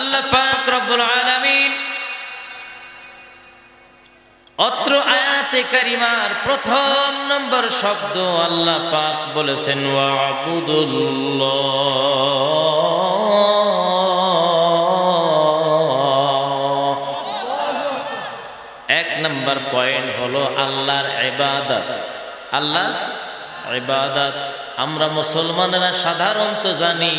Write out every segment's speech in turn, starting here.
আল্লাহ পাক রব্বুল আলামিন অত্র আয়াতে কারিমার প্রথম নম্বর শব্দ আল্লাহ পাক বলেছেন ওয়াবুদুল্লাহ। এক নম্বর পয়েন্ট হলো আল্লাহর ইবাদত। আল্লাহর ইবাদত আমরা মুসলমানেরা সাধারণত জানি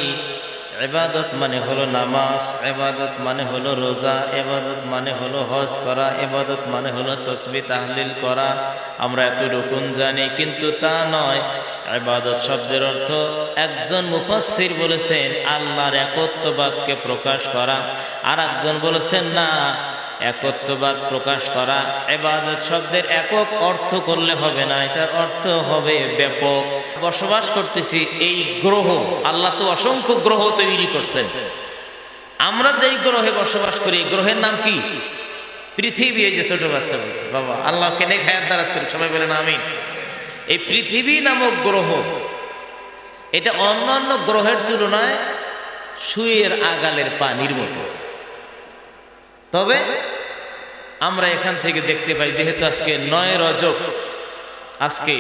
ইবাদত মানে হলো নামাজ, ইবাদত মানে হলো রোজা, ইবাদত মানে হলো হজ করা, ইবাদত মানে হলো তাসবিহ তাহলিল করা। আমরা এত রকম জানি, কিন্তু তা নয়। ইবাদত শব্দের অর্থ একজন মুফাসসির বলেছেন আল্লাহর একত্ববাদকে প্রকাশ করা, আর একজন বলেছেন না, একত্ববাদ প্রকাশ করা। ইবাদত শব্দের একক অর্থ করলে হবে না, এটার অর্থ হবে ব্যাপক। বসবাস করতেছি এই গ্রহ, আল্লাহ তো অসংখ্য গ্রহ তৈরি করছেন। আমরা যেই গ্রহে বসবাস করি এই গ্রহের নাম কি? পৃথিবী। এই যে ছোট বাচ্চা বলছে বাবা আল্লাহকে নেক হায়াত দারাজ করে, সবাই বলেন আমিন। এই পৃথিবী নামক গ্রহ, এটা অন্যান্য গ্রহের তুলনায় সুইয়ের আগালের পানির মতো। তবে আমরা এখান থেকে দেখতে পাই, যেহেতু আজকে 9 রজব, আজকে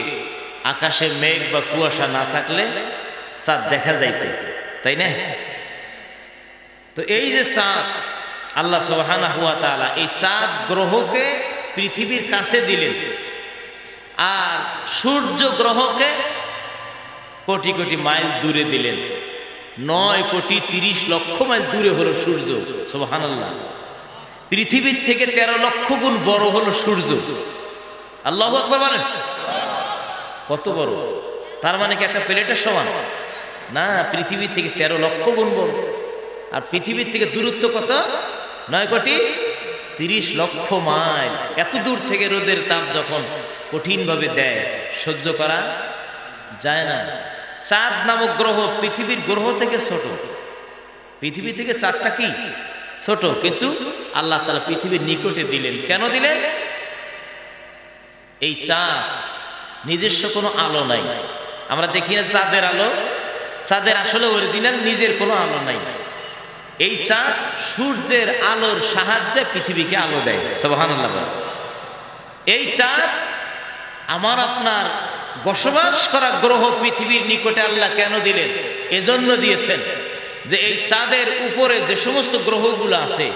আকাশে মেঘ বা কুয়াশা না থাকলে চাঁদ দেখা যাইত, তাই না? তো এই যে চাঁদ, আল্লাহ সুবহানাহু ওয়া তাআলা এই চাঁদ গ্রহকে পৃথিবীর কাছে দিলেন, আর সূর্য গ্রহকে কোটি কোটি মাইল দূরে দিলেন। 9,30,00,000 মাইল দূরে হলো সূর্য। সুবহানাল্লাহ। পৃথিবীর থেকে 13 লক্ষ গুণ বড় হলো সূর্য। আল্লাহু আকবার বলেন। কত বড়? তার মানে কি একটা প্লেটের সমান? না, পৃথিবীর থেকে 13 লক্ষ গুণ বড়। আর পৃথিবীর থেকে দূরত্ব কত? 9,30,00,000 মাইল। এত দূর থেকে রোদের তাপ যখন কঠিনভাবে দেয়, সহ্য করা যায় না। চাঁদ নামক গ্রহ পৃথিবীর গ্রহ থেকে ছোট। পৃথিবী থেকে চাঁদটা কি ছোট, কিন্তু আল্লাহ তাআলা পৃথিবীর নিকটে দিলেন। কেন দিলেন? এই চাঁদ নিজস্ব কোনো আলো নাই। আমরা দেখি না চাঁদের আলো, চাঁদের আসলে অরিজিনাল নিজের কোনো আলো নাই। এই চাঁদ সূর্যের আলোর সাহায্যে পৃথিবীকে আলো দেয়। সুবহানাল্লাহ। এই চাঁদ আমার আপনার বসবাস করা গ্রহ পৃথিবীর নিকটে আল্লাহ কেন দিলেন? এজন্য দিয়েছেন যে এই চাঁদের উপরে যে সমস্ত গ্রহগুলো আছে,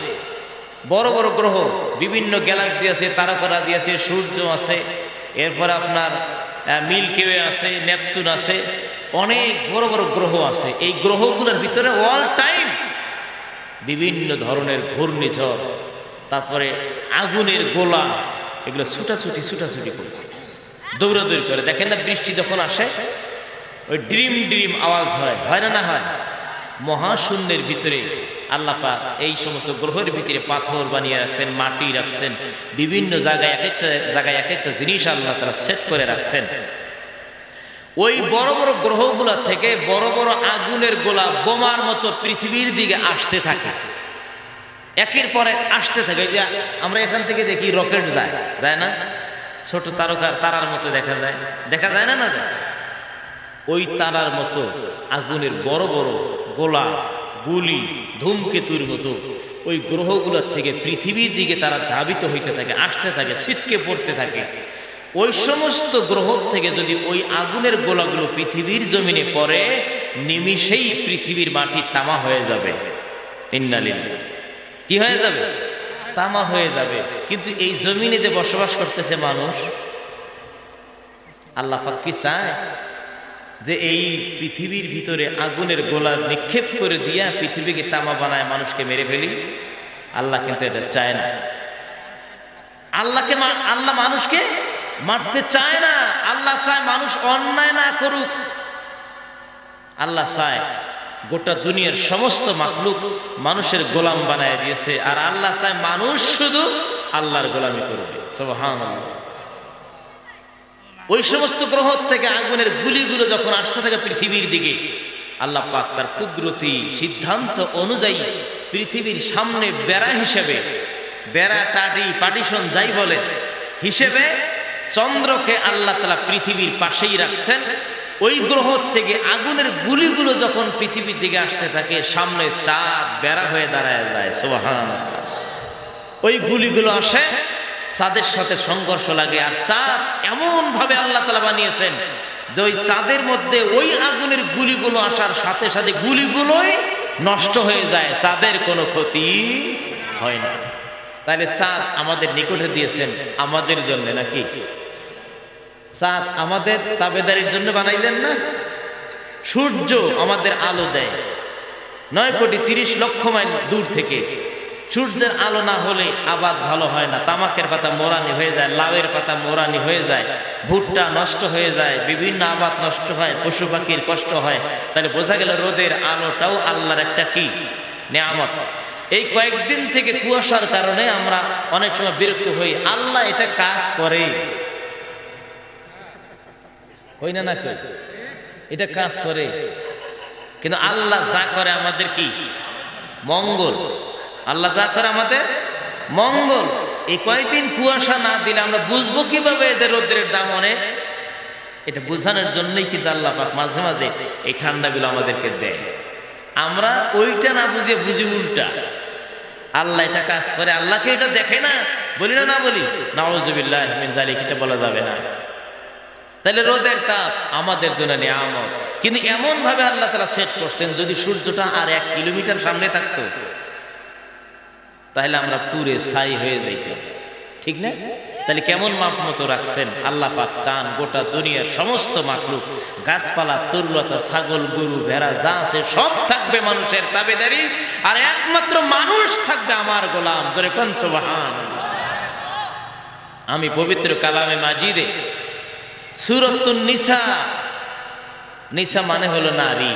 বড় বড় গ্রহ, বিভিন্ন গ্যালাক্সি আছে, তারকারাজি আছে, সূর্য আছে, এরপর আপনার মিল্কি ওয়ে আছে, নেপচুন আছে, অনেক বড় বড় গ্রহ আছে। এই গ্রহগুলোর ভিতরে অল টাইম বিভিন্ন ধরনের ঘূর্ণিঝড়, তারপরে আগুনের গোলা, এগুলো ছুটাছুটি করে, দৌড়াদৌড়ি করে। দেখেন না, বৃষ্টি যখন আসে ওই ড্রিম ড্রিম আওয়াজ হয়, হয় না? না হয়। মহাশূন্যের ভিতরে আল্লাহ পাক এই সমস্ত গ্রহের ভিতরে পাথর বানিয়ে রাখছেন, মাটি রাখছেন, বিভিন্ন জায়গায় এক একটা জায়গায় এক একটা জিনিস আল্লাহ তাআলা সেট করে রাখছেন। ওই বড় বড় গ্রহগুলো থেকে বড় বড় আগুনের গোলা বোমার মতো পৃথিবীর দিকে আসতে থাকে, একের পর এক আসতে থাকে। যে আমরা এখান থেকে দেখি রকেট যায় না? ছোট তারার মতো দেখা যায় না? না যায়। ওই তারার মতো আগুনের বড় বড় গোলা, গুলি, ধূমকেতুর মতো ওই গ্রহগুলোর থেকে পৃথিবীর দিকে তারা ধাবিত হইতে থাকে, আসতে থাকে, ছিটকে পড়তে থাকে। ওই সমস্ত গ্রহ থেকে যদি ওই আগুনের গোলাগুলো পৃথিবীর জমিনে পড়ে, নিমিষেই পৃথিবীর মাটি তামা হয়ে যাবে। ইন্নালিল্লাহ। কি হয়ে যাবে? তামা হয়ে যাবে। কিন্তু এই জমিনে যে বসবাস করতেছে মানুষ, আল্লাহ পাক কি চায় যে এই পৃথিবীর ভিতরে আগুনের গোলা নিক্ষেপ করে দিয়া পৃথিবীকে তামা বানায় মানুষকে মেরে ফেলি? আল্লাহ কিন্তু এটা চায় না। আল্লাহ মানুষকে মারতে চায় না। আল্লাহ চায় মানুষ অন্যায় না করুক। আল্লাহ চায় গোটা দুনিয়ার সমস্ত মাখলুক মানুষের গোলাম বানায় দিয়েছে, আর আল্লাহ চায় মানুষ শুধু আল্লাহর গোলামি করবে। সুবহানাল্লাহ। ওই সমস্ত গ্রহ থেকে আগুনের গুলিগুলো যখন আসতে থাকে পৃথিবীর দিকে, আল্লাহ পাক তার কুদরতি সিদ্ধান্ত অনুযায়ী পৃথিবীর সামনে বেড়া হিসেবে, বেড়া পার্টিশন যাই বলে হিসেবে, চন্দ্রকে আল্লাহ তাআলা পৃথিবীর পাশেই রাখছেন। ওই গ্রহ থেকে আগুনের গুলিগুলো যখন পৃথিবীর দিকে আসতে থাকে, সামনে চাঁদ বেড়া হয়ে দাঁড়ায় যায়। সুবহানাল্লাহ। ওই গুলিগুলো আসে, চাঁদের সাথে সংঘর্ষ লাগে, আর চাঁদ এমন ভাবে আল্লাহ তাআলা বানিয়েছেন যে ওই চাঁদের মধ্যে ওই আগুনের গুলিগুলো আসার সাথে সাথে গুলিগুলোই নষ্ট হয়ে যায়, চাঁদের কোনো ক্ষতি হয় না। তাহলে চাঁদ আমাদের নিকটে দিয়েছেন আমাদের জন্য নাকি? চাঁদ আমাদের তাবেদারির জন্য বানাইলেন না? সূর্য আমাদের আলো দেয় 9,30,00,000 মাইল দূর থেকে। সূর্যের আলো না হলে আবাদ ভালো হয় না, তামাকের পাতা মোরানি হয়ে যায়, লাউয়ের পাতা মোরানি হয়ে যায়, ভুট্টা নষ্ট হয়ে যায়, বিভিন্ন আবাদ নষ্ট হয়, পশু পাখির কষ্ট হয়। তাহলে বোঝা গেল রোদের আলোটাও আল্লাহর একটা কি নেয়ামত। এই কয়েকদিন থেকে কুয়াশার কারণে আমরা অনেক সময় বিরক্ত হই। আল্লাহ এটা কাজ করে, কই না না কই, এটা কাজ করে, কিন্তু আল্লাহ যা করে আমাদের কি মঙ্গল। আল্লাহ যা করে আমাদের মঙ্গল। এই কয়েকদিন কুয়াশা না দিলে আমরা বুঝবো কিভাবে এদের রোদ্রের দাম অনেক? এটা বোঝানোর জন্যই কিন্তু আল্লাহ পাক মাঝে মাঝে এই ঠান্ডাগুলো আমাদেরকে দেয়। আমরা ওইটা না বুঝে বুঝি উল্টা। আল্লাহ এটা কাজ করে, আল্লাহকে এটা দেখে না বলি না, না বলি নাউযুবিল্লাহ মিন যালিক, এটা বলা যাবে না। তাহলে রোদের তাপ আমাদের জন্য নিয়ামত, কিন্তু এমন ভাবে আল্লাহ তাআলা সেট করছেন, যদি সূর্যটা আর 1 কিলোমিটার সামনে থাকতো তাহলে আমরা পুরে ছাই হয়ে যাইতাম, ঠিক না? তাহলে কেমন মাপ মতো রাখছেন আল্লাহ পাক। চান গোটা দুনিয়ার সমস্ত মাখলুক, গাছপালা, তরুলতা, ছাগল, গরু, ভেড়া যা আছে সব থাকবে মানুষের তাবেদারি, আর একমাত্র মানুষ থাকবে আমার গোলাম। ধরে কোন সুবহানাল্লাহ। আমি পবিত্র কালামে মাজিদে সূরাতুন নিসা, নিসা মানে হলো নারী,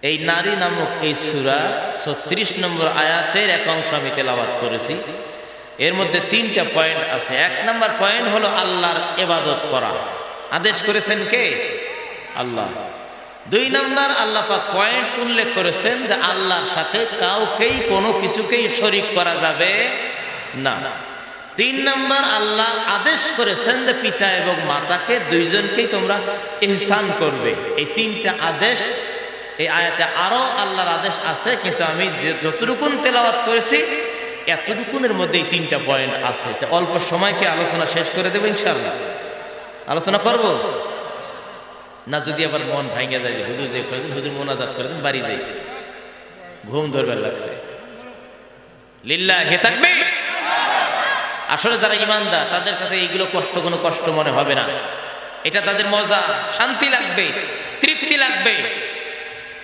এই নারী নামক এই সূরা 36 নম্বর আয়াতের এক অংশ আমি তেলাওয়াত করেছি। এর মধ্যে 3টা পয়েন্ট আছে। 1 নম্বর পয়েন্ট হলো আল্লাহর ইবাদত করা, আদেশ করেছেন কে? আল্লাহ। 2 নম্বর আল্লাহ পাক পয়েন্ট উল্লেখ করেছেন যে আল্লাহর সাথে কাউকেই কোনো কিছুকেই শরীক করা যাবে না। 3 নম্বর আল্লাহ আদেশ করেছেন যে পিতা এবং মাতাকে দুইজনকেই তোমরা ইহসান করবে। এই 3টা আদেশ এই আয়াতে, আরো আল্লাহর আদেশ আছে, কিন্তু আমি যতটুকুন তেলাওয়াত করেছি এতটুকুনের মধ্যে এই 3টা পয়েন্ট আছে। অল্প সময়কে আলোচনা শেষ করে দেবো ইনশাআল্লাহ। আলোচনা করব না, যদি আবার মন ভাঙে যায়, হুজুর যে হুজুর মোনাজাত করে দেন, বাড়ি যাই, ঘুম ধরবার লাগছে। লিল্লাহি তাকবীর। আসলে যারা ইমানদার তাদের কাছে এইগুলো কষ্ট, কোনো কষ্ট মনে হবে না। এটা তাদের মজা, শান্তি লাগবে, তৃপ্তি লাগবে।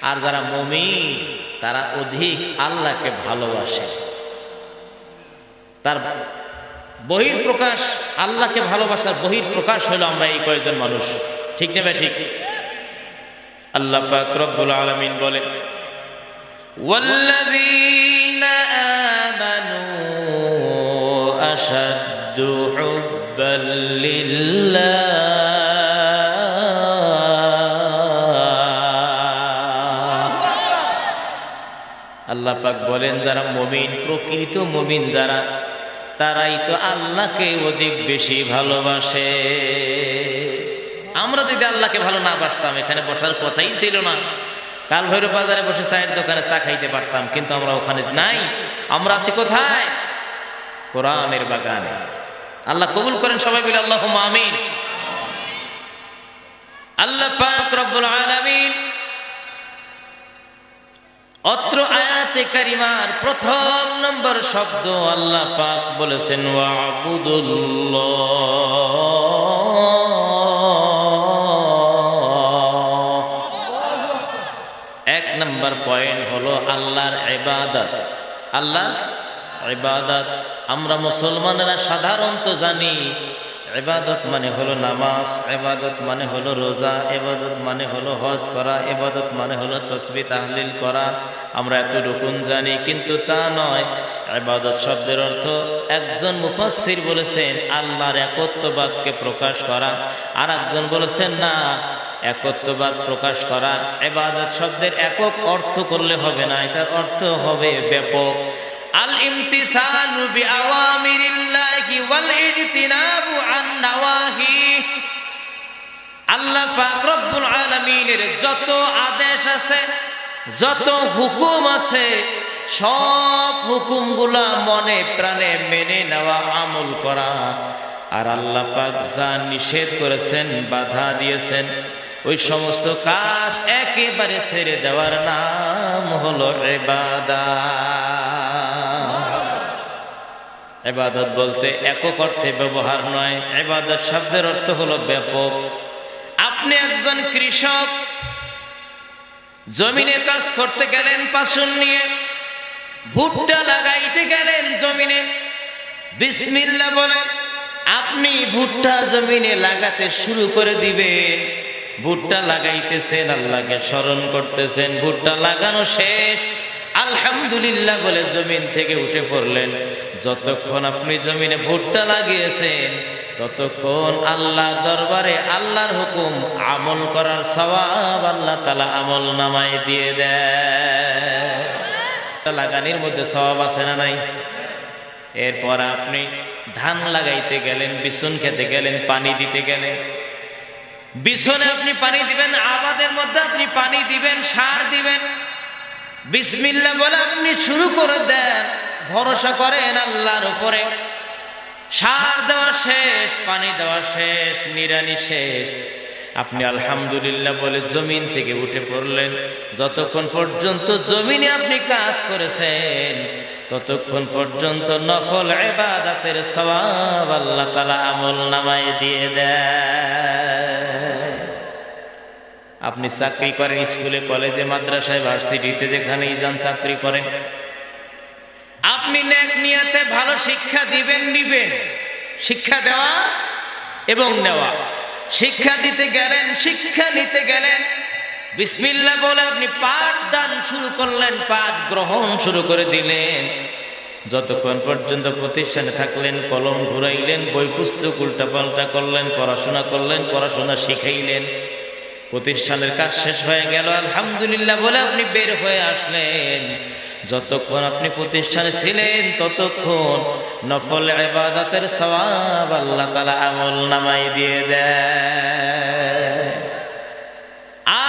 আর যারা মুমিন তারা অধিক আল্লাহকে ভালোবাসে, তার বহির প্রকাশ, আল্লাহকে ভালোবাসার বহির প্রকাশ হলো আমরা এই কয়েকজন মানুষ, ঠিক না ভাই? ঠিক। আল্লাহ পাক রব্বুল আলামিন বলেন, ওয়াল্লাযীনা আমানু আশাদ্দু হুব্বাল লিল্লাহ। আল্লাহ পাক বলেন যারা মুমিন, প্রকৃত মুমিন যারা, তারাই তো আল্লাহকে অধিক বেশি ভালোবাসে। আমরা যদি আল্লাহকে ভালো না বাসতাম এখানে বসার কথাই ছিল না। কাল ভৈরব বাজারে বসে চায়ের দোকানে চা খাইতে পারতাম, কিন্তু আমরা ওখানে নাই। আমরা আছি কোথায়? কোরআনের বাগানে। আল্লাহ কবুল করেন সবাই বলে আল্লাহুম্মা আমিন। আল্লাহ পাক রব্বুল আলামিন অত্র আয়াতে কারিমার 1ম নম্বর শব্দ আল্লাহ পাক বলেছেন ওয়াবুদুল্লাহ। 1 নম্বর পয়েন্ট হলো আল্লাহর ইবাদত। আল্লাহর ইবাদত আমরা মুসলমানেরা সাধারণত জানি ইবাদত মানে হলো নামাজ, ইবাদত মানে হলো রোজা, ইবাদত মানে হলো হজ করা, ইবাদত মানে হলো তাসবিহ তাহলিল করা। আমরা এতটুকুন জানি, কিন্তু তা নয়। ইবাদত শব্দের অর্থ একজন মুফাসসির বলেছেন আল্লাহর একত্ববাদকে প্রকাশ করা, আর একজন বলেছেন না, একত্ববাদ প্রকাশ করা। ইবাদত শব্দের একক অর্থ করলে হবে না, এটার অর্থ হবে ব্যাপক। আল ইমতিসালু বিআওয়ামিরিল্লাহি ওয়াল ইজতিনাবু আন নাওয়াহি। আল্লাহ পাক রব্বুল আলামিনের যত আদেশ আছে, যত হুকুম আছে, সব হুকুমগুলা মনে প্রাণে মেনে নেওয়া, আমল করা। আর আল্লাহ পাক যা নিষেধ করেছেন, বাধা দিয়েছেন, ওই সমস্ত কাজ একেবারে ছেড়ে দেওয়ার নাম হলো ইবাদত। ইবাদত বলতে একক অর্থে ব্যবহার নয়, ইবাদত শব্দের অর্থ হলো ব্যাপক। আপনি একজন কৃষক, জমিনে কাজ করতে গেলেন পাশন নিয়ে, ভুট্টা লাগাইতে গেলেন জমিনে, বিসমিল্লাহ বলে আপনি ভুট্টা জমিনে লাগাতে শুরু করে দিবেন। ভুট্টা লাগাইতেছেন, আল্লাহকে স্মরণ করতেছেন, ভুট্টা লাগানো শেষ, আলহামদুলিল্লাহ বলে জমিন থেকে উঠে পড়লেন। যতক্ষণ আপনি জমিনে ভুট্টা লাগিয়েছেন, ততক্ষণ আল্লাহর দরবারে আল্লাহর হুকুম আমল করার সওয়াব আল্লাহ তাআলা আমল নামায় দিয়ে দেয়। লাগানির মধ্যে সওয়াব আছে না নাই? এরপর আপনি ধান লাগাইতে গেলেন, বিছন খেতে গেলেন, পানি দিতে গেলেন, বিছনে আপনি পানি দিবেন, আবাদের মধ্যে আপনি পানি দিবেন, সার দিবেন, বিসমিল্লাহ বলে আপনি শুরু করে দেন, ভরসা করেন আল্লাহর উপরে। সার দেওয়া শেষ, পানি দেওয়া শেষ, নিড়ানি শেষ, আপনি আলহামদুলিল্লাহ বলে জমিন থেকে উঠে পড়লেন। যতক্ষণ পর্যন্ত জমিনে আপনি কাজ করেছেন, ততক্ষণ পর্যন্ত নফল ইবাদতের সওয়াব আল্লাহ তাআলা আমল নামায় দিয়ে দেয়। আপনি চাকরি করেন, স্কুলে, কলেজে, মাদ্রাসায়, ভার্সিটিতে, যেখানেই যান চাকরি করেন, আপনি নেক নিয়তে ভালো শিক্ষা দিবেন, নিবেন। শিক্ষা দেওয়া এবং নেওয়া। শিক্ষা দিতে গেলেন, শিক্ষা নিতে গেলেন, বিসমিল্লাহ বলে আপনি পাঠদান শুরু করলেন, পাঠ গ্রহণ শুরু করে দিলেন। যতক্ষণ পর্যন্ত প্রতিষ্ঠানে থাকলেন, কলম ঘুরাইলেন, বই পুস্তক উল্টা পাল্টা করলেন, পড়াশোনা করলেন, পড়াশোনা শিখাইলেন। প্রতিষ্ঠানের কাজ শেষ হয়ে গেল, আলহামদুলিল্লাহ বলে আপনি বের হয়ে আসলেন। যতক্ষণ আপনি প্রতিষ্ঠানে ছিলেন, ততক্ষণ নফল ইবাদতের সওয়াব আল্লাহ তাআলা আমল নামায় দিয়ে দেয়।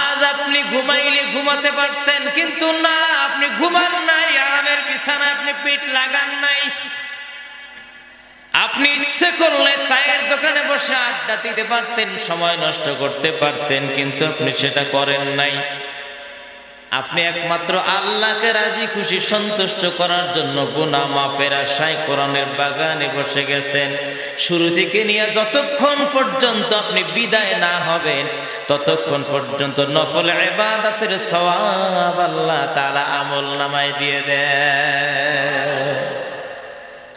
আজ আপনি ঘুমাইলে ঘুমাতে পারতেন, কিন্তু না, আপনি ঘুমান নাই, আরামের বিছানায় আপনি পিঠ লাগান নাই। আপনি ইচ্ছে করলে চায়ের দোকানে বসে আড্ডা দিতে পারতেন, সময় নষ্ট করতে পারতেন, কিন্তু আপনি সেটা করেন নাই। আপনি একমাত্র আল্লাহকে রাজি খুশি সন্তুষ্ট করার জন্য গুনাহ মাফের আশায় কোরআনের বাগানে বসে গেছেন। শুরু থেকে নিয়ে যতক্ষণ পর্যন্ত আপনি বিদায় না হবেন, ততক্ষণ পর্যন্ত নফল ইবাদতের সওয়াব আল্লাহ তাআলা আমল নামায় দিয়ে দেয়।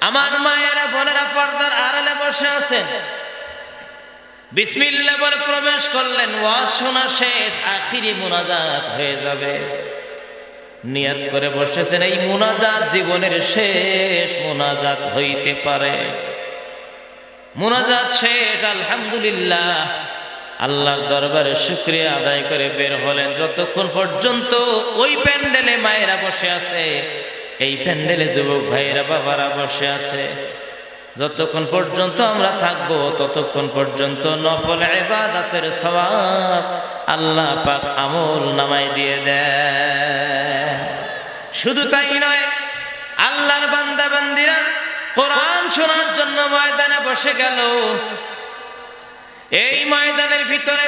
আমার মায়েরা, বোনেরা, পর্দার আড়ালে বসে আছেন, বিসমিল্লাহ বলে প্রবেশ করলেন, ওয়াজ শোনা শেষ, আখিরি মুনাজাত হয়ে যাবে। নিয়ত করে বসেছেন, এই মুনাজাত জীবনের শেষ মুনাজাত হইতে পারে। মুনাজাত শেষ, আলহামদুলিল্লাহ, আল্লাহর দরবারে শুকরিয়া আদায় করে বের হলেন। যতক্ষণ পর্যন্ত ওই প্যান্ডেলে মায়েরা বসে আছে, এই প্যান্ডেলে যুবক ভাইয়েরা, বাবারা বসে আছে, যতক্ষণ পর্যন্ত আমরা থাকবো, ততক্ষণ পর্যন্ত নফল ইবাদতের সওয়াব আল্লাহ পাক আমল নামায় দিয়ে দেয়। শুধু তাই নয়, আল্লাহর বান্দা বান্দিরা কোরআন শোনার জন্য ময়দানে বসে গেল। এই ময়দানের ভিতরে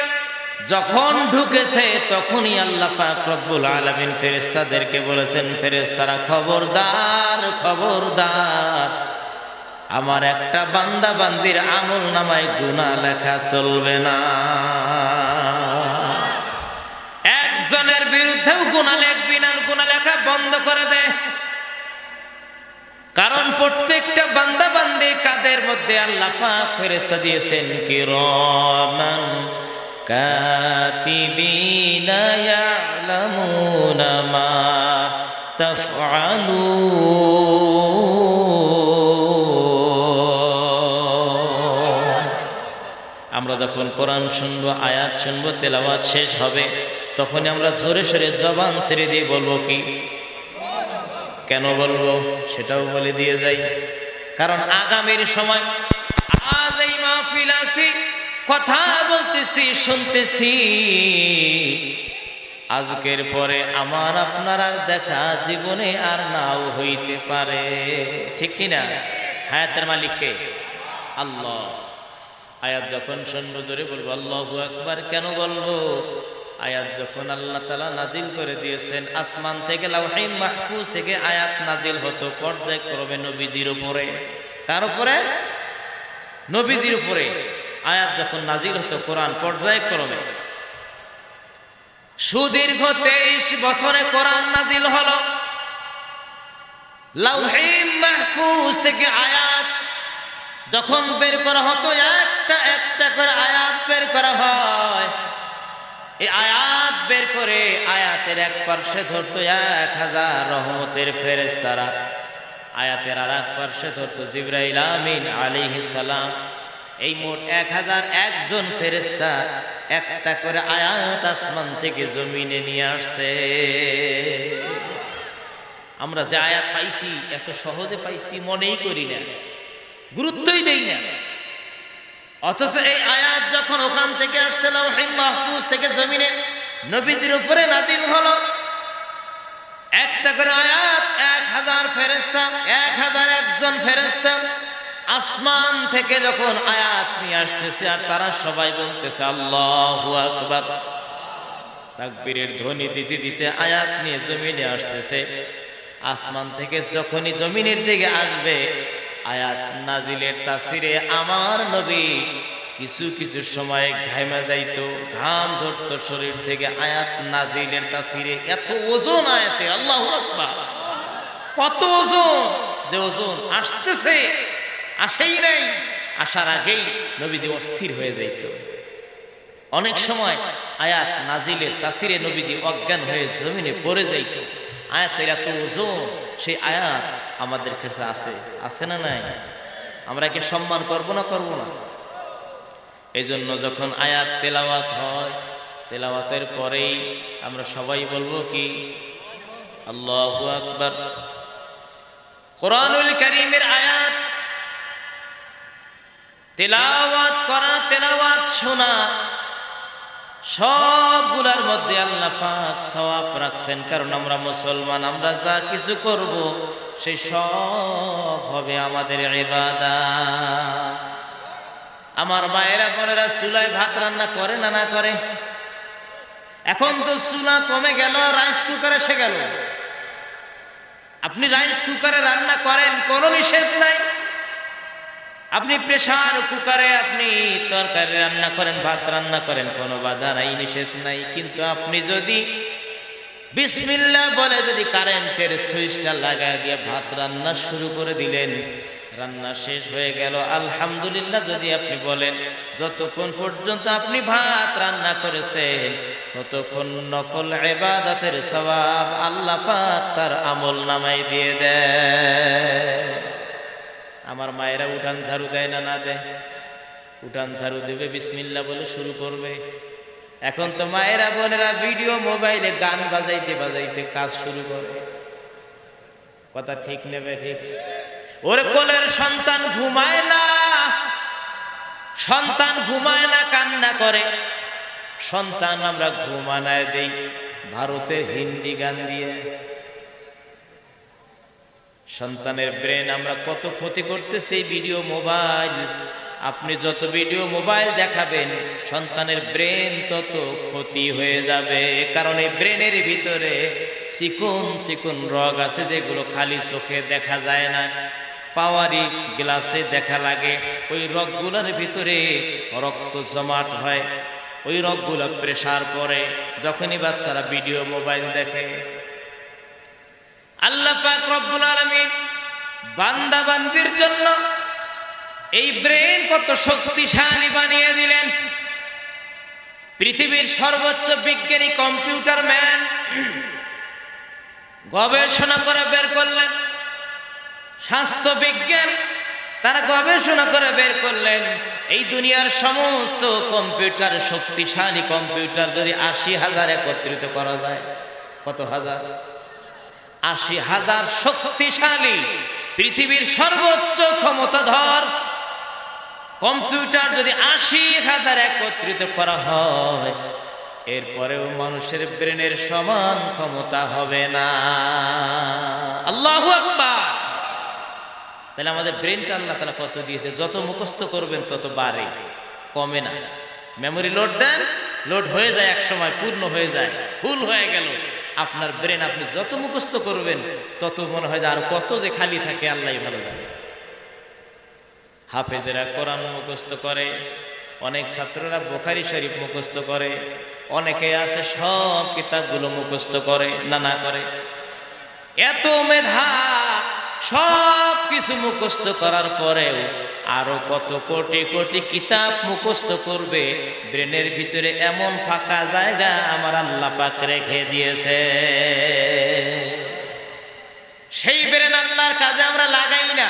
যখন ঢুকেছে, তখনই আল্লাহ পাক রব্বুল আলামিন ফেরেশতাদেরকে বলেছেন, ফেরেশতারা খবরদার, খবরদার, আমার একটা বান্দা বান্দির আমল নামায় গুনাহ লেখা চলবে না। একজনের বিরুদ্ধেও গুনাহ লিখবি না, গুনাহ লেখা বন্ধ করে দে। কারণ প্রত্যেকটা বান্দা বান্দির কাদের মধ্যে আল্লাহ পাক ফেরেশতা দিয়েছেন কিরামান কাতিবিনা ইয়ালামুনা মা তাফআলুন। আমরা যখন কোরআন শুনবো, আয়াত শুনবো, তেলাওয়াত শেষ হবে, তখনই আমরা জোরে সোরে জবান ছেড়ে দিয়ে বলবো কি? কেন বলবো সেটাও বলে দিয়ে যাই। কারণ আগামীর সময়, আজ এই মাহফিল আছি, কথা বলতেছি, শুনতেছি, আজকের পরে আমার আপনার আর দেখা জীবনে আর নাও হইতে পারে, ঠিক কিনা? হায়াতের মালিককে আল্লাহ। আয়াত যখন শুনবো জোরে বলবো আল্লাহু আকবার। কেন বলবো? আয়াত যখন আল্লাহ তাআলা নাজিল করে দিয়েছেন, আসমান থেকে লাউহে মাহফুজ থেকে আয়াত নাজিল হতো পর্যায়ক্রমে নবীজির উপরে। কার উপরে? নবীজির উপরে আয়াত যখন নাজিল হতো কোরআন পর্যায়ক্রমে। সুদীর্ঘ 23 বছরে কোরআন নাজিল হলো। লাউহে মাহফুজ থেকে আয়াত যখন বের করা হতো, একটা একটা করে আয়াত বের করা হয়। এই আয়াত বের করে আয়াতের এক পার্শ্বে ধরতো 1000 রহমতের ফেরেশতারা, আয়াতের আর এক পার্শ্বে ধরতো জিবরাইল আমিন আলাইহিস সালাম। এই মোট 1001 জন ফেরেশতা একটা করে আয়াত আসমান থেকে জমিনে নিয়ে আসছে। আমরা যে আয়াত পাইছি এত সহজে পাইছি মনেই করি না, গুরুত্বই দেই না। অথচ এই আয়াত যখন ওখান থেকে আসছে লাউহে মাহফুজ থেকে জমিনে নবীদের উপরে নাজিল হলো, একটা করে আয়াত 1000 ফেরেশতা, 1001 জন ফেরেশতা আসমান থেকে যখন আয়াত নিয়ে আসতেছে, আর তারা সবাই বলতেছে আল্লাহু আকবার, তাকবীরের ধ্বনি দিতে দিতে আয়াত নিয়ে জমিনে আসতেছে। আসমান থেকে যখনই জমিনের দিকে আসবে, আয়াত নাজিলের তাসিরে আমার নবী কিছু কিছু সময় ঘামে যাইতো, ঘাম ঝরতো শরীর থেকে আয়াত নাজিলের তাসিরে। এত ওজন আয়াতে, আল্লাহু আকবার, কত ওজন! যে ওজন আসতেছে, আসেই নাই, আসার আগেই নবীজি অস্থির হয়ে যাইত। অনেক সময় আয়াত নাজিলের তাসিরে নবীজি অজ্ঞান হয়ে জমিনে পড়ে যাইত। আয়াতের এত ওজন, সেই আয়াত আমাদের কাছে আছে, আছে না নাই? আমরা কি সম্মান করব না করব না? এই জন্য যখন আয়াত তেলাওয়াত হয়, তেলাওয়াতের পরেই আমরা সবাই বলবো কি? আল্লাহু আকবার। কোরআনুল কারীমের আয়াত তেলাওয়াত করা, তেলাওয়াত শোনা, সবগুলার মধ্যে আল্লাহ পাক সওয়াব রাখছেন। কারণ আমরা মুসলমান, আমরা যা কিছু করব সেই সব হবে আমাদের ইবাদত। আমার মায়েরা বোনেরা চুলায় ভাত রান্না করে না না করে? এখন তো চুলা কমে গেল, রাইস কুকার এসে গেল। আপনি রাইস কুকারে রান্না করেন, কোনো নিষেধ নাই। আপনি প্রেসার কুকারে আপনি তরকারি রান্না করেন, ভাত রান্না করেন, কোনো বাধা নাই, নিষেধ নাই। কিন্তু আপনি যদি বিসমিল্লাহ বলে যদি কারেন্টের সুইচটা লাগায় দিয়ে ভাত রান্না শুরু করে দিলেন, রান্না শেষ হয়ে গেল আলহামদুলিল্লাহ যদি আপনি বলেন, যতক্ষণ পর্যন্ত আপনি ভাত রান্না করেছেন ততক্ষণ নফল ইবাদতের সওয়াব আল্লাহ পাক তার আমল নামায় দিয়ে দেয়। আমার মায়েরা উঠান ঝাড়ু দেয় না না দেয়? উঠান ঝাড়ু দেবে, বিসমিল্লাহ বলে শুরু করবে। এখন তো মায়েরা বোনেরা ভিডিও মোবাইলে গান বাজাইতে বাজাইতে কাজ শুরু করে। কথা ঠিক নেবে? ঠিক। ওরে কোলের সন্তান ঘুমায় না, সন্তান ঘুমায় না, কান্না করে। সন্তান আমরা ঘুমানায় দেই ভারতের হিন্দি গান দিয়ে। সন্তানের ব্রেন আমরা কত ক্ষতি করতেছি এই ভিডিও মোবাইল। আপনি যত ভিডিও মোবাইল দেখাবেন সন্তানের ব্রেন তত ক্ষতি হয়ে যাবে। কারণ এই ব্রেনের ভিতরে চিকন চিকন রগ আছে যেগুলো খালি চোখে দেখা যায় না, পাওয়ারি গ্লাসে দেখা লাগে। ওই রগগুলোর ভিতরে রক্ত জমাট হয়, ওই রগগুলো প্রেসার পড়ে যখনই বাচ্চারা ভিডিও মোবাইল দেখে। আল্লাহ পাক রব্বুল আলামিন বান্দা বান্দির জন্য এই ব্রেন কত শক্তিশালী বানিয়ে দিলেন। পৃথিবীর সর্বোচ্চ বিজ্ঞানী কম্পিউটার ম্যান গবেষণা করে বের করলেন, স্বাস্থ্য বিজ্ঞান তারা গবেষণা করে বের করলেন এই দুনিয়ার সমস্ত কম্পিউটার, শক্তিশালী কম্পিউটার যদি 80,000 একত্রিত করা যায়, কত হাজার? 80,000 শক্তিশালী পৃথিবীর সর্বোচ্চ ক্ষমতাধর কম্পিউটার যদি ৮০,০০০ একত্রিত করা হয়, এরপরেও মানুষের ব্রেনের সমান ক্ষমতা হবে না। আল্লাহু আকবার। তাহলে আমাদের ব্রেনটা আল্লাহ তাআলা কত দিয়েছে, যত মুখস্থ করবেন তত বাড়ে, কমে না। মেমোরি লোড দেন, লোড হয়ে যায়, এক সময় পূর্ণ হয়ে যায়, ফুল হয়ে গেল। আপনার ব্রেন আপনি যত মুখস্থ করবেন তত মনে হয় যে আর কত যে খালি থাকে, আল্লাহই ভালো জানে। হাফেজেরা কোরআন মুখস্থ করে, অনেক ছাত্ররা বুখারী শরীফ মুখস্থ করে, অনেকে আছে সব কিতাবগুলো মুখস্থ করে, না করে। এত মেধা, সব কিছু মুখস্থ করার পরেও আরো কত কোটি কোটি কিতাব মুখস্থ করবে। ব্রেনের ভিতরে এমন ফাঁকা জায়গা আমার আল্লাহ পাক রেখে দিয়েছে। সেই ব্রেন আল্লাহর কাজে আমরা লাগাই না,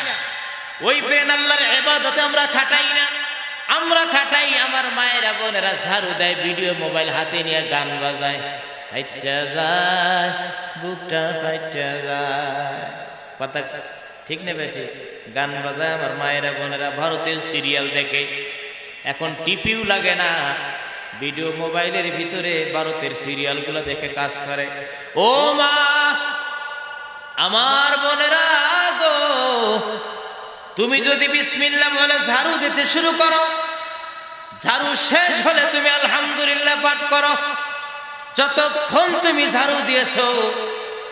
ওই ব্রেন আল্লাহর ইবাদতে আমরা খাটাই না। আমরা খাটাই, আমার মায়েরা বোনেরা ঝাড়ু দেয়, ভিডিও মোবাইল হাতে নিয়ে গান বাজায়, ফাইটা যায় বুকটা ফাইটা যায়, কথা ঠিক নেবে ঠিক, গান বাজায় আমার মায়েরা বোনেরা, ভারতের সিরিয়াল দেখে। এখন টিপিও লাগে না, ভিডিও মোবাইলের ভিতরে ভারতের সিরিয়ালগুলো দেখে কাজ করে। ও মা, আমার বোনেরা গো, তুমি যদি বিসমিল্লাহ বলে ঝাড়ু দিতে শুরু করো, ঝাড়ু শেষ হলে তুমি আলহামদুলিল্লাহ পাঠ করো। যতক্ষণ তুমি ঝাড়ু দিয়েছো,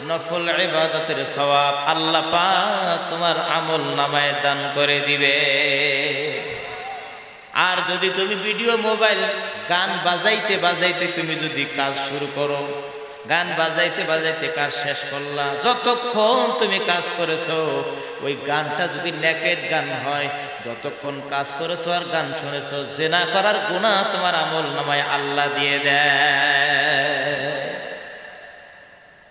নফল ইবাদতের সওয়াব আল্লাহ পাক তোমার আমল নামায় দান করে দিবে। আর যদি তুমি ভিডিও মোবাইল গান বাজাইতে বাজাইতে তুমি যদি কাজ শুরু করো, গান বাজাইতে বাজাইতে কাজ শেষ করলা, যতক্ষণ তুমি কাজ করেছো ওই গানটা যদি নেকেড গান হয়, যতক্ষণ কাজ করেছো আর গান শুনেছো, জিনা করার গুনাহ তোমার আমল নামায় আল্লাহ দিয়ে দেয়।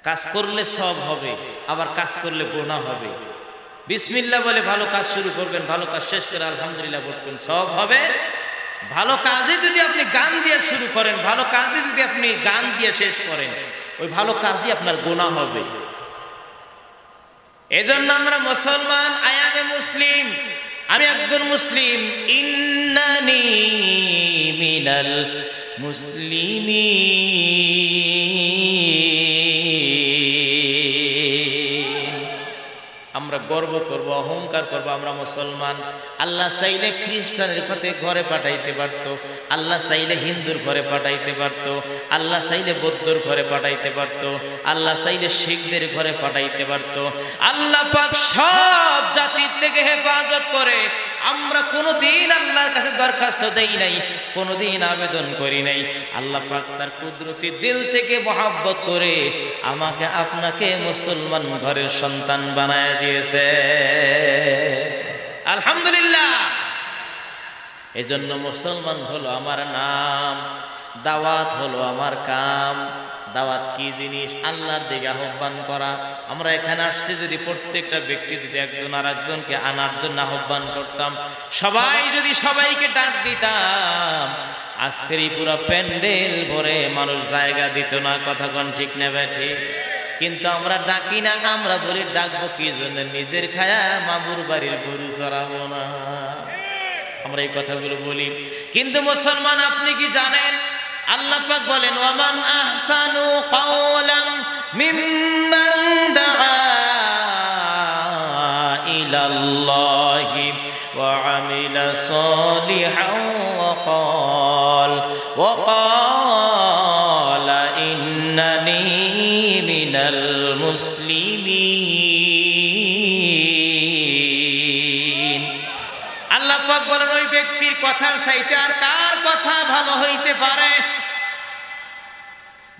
কাজ করলে সব হবে, আবার কাজ করলে গুনাহ হবে। বিসমিল্লাহ বলে ভালো কাজ শুরু করবেন, ভালো কাজ শেষ করে আলহামদুলিল্লাহ বলবেন, সব হবে। ভালো কাজে যদি আপনি গান দিয়ে শুরু করেন, ভালো কাজে যদি আপনি গান দিয়ে শেষ করেন, ওই ভালো কাজই আপনার গুনাহ হবে। এজন্য আমরা মুসলমান, আয়ামে মুসলিম, আমি একজন মুসলিম, ইন্নানি মিনাল মুসলিমিন। আমরা গর্ব করব, অহংকার করব, আমরা মুসলমান। আল্লাহ চাইলে খ্রিস্টানের পথে ঘরে পাঠাইতে পারত, আল্লাহ চাইলে হিন্দুর ঘরে পাঠাইতে পারত, আল্লাহ চাইলে বৌদ্ধর ঘরে পাঠাইতে পারত, আল্লাহ চাইলে শিখদের ঘরে পাঠাইতে পারত। আল্লাহ পাক সব জাতির থেকে হেফাজত করে। আমরা কোনোদিন আল্লাহর কাছে দরখাস্ত দেই নাই, কোনোদিন আবেদন করি নাই। আল্লাহ পাক তার কুদরতি দিল থেকে মহব্বত করে আমাকে আপনাকে মুসলমান ঘরের সন্তান বানায় দিয়েছে। আলহামদুলিল্লাহ। এজন্য মুসলমান হলো আমার নাম, দাওয়াত হলো আমার কাম। দাওয়াত কি জিনিস? আল্লাহর দিকে আহ্বান করা। আমরা এখানে আসছি যদি প্রত্যেকটা ব্যক্তি যদি একজন আর একজনকে আনার জন্য আহ্বান করতাম, সবাই যদি সবাইকে ডাক দিতাম, আজকের এই পুরো প্যান্ডেল ভরে মানুষ জায়গা দিত না। কথা কোন ঠিক নেবে ঠিক? কিন্তু আমরা ডাকি না, আমরা বলি ডাকবো কি জন্য? নিজের খায়া মামুর বাড়ির গরু চড়াবো না। আমরা এই কথাগুলো বলি। কিন্তু মুসলমান, আপনি কি জানেন আল্লাহ পাক বলেন, ওয়ামান আহসানু কাওলাম মিম্মান দাআ ইলাল্লাহি ওয়া আমিলা সালিহান ওয়া ক্বালা ইন্নানি মিনাল মুসলিমিন। আল্লাহ পাক বলেন, ওই ব্যক্তির কথার চাইতে আর কার কথা ভালো হইতে পারে?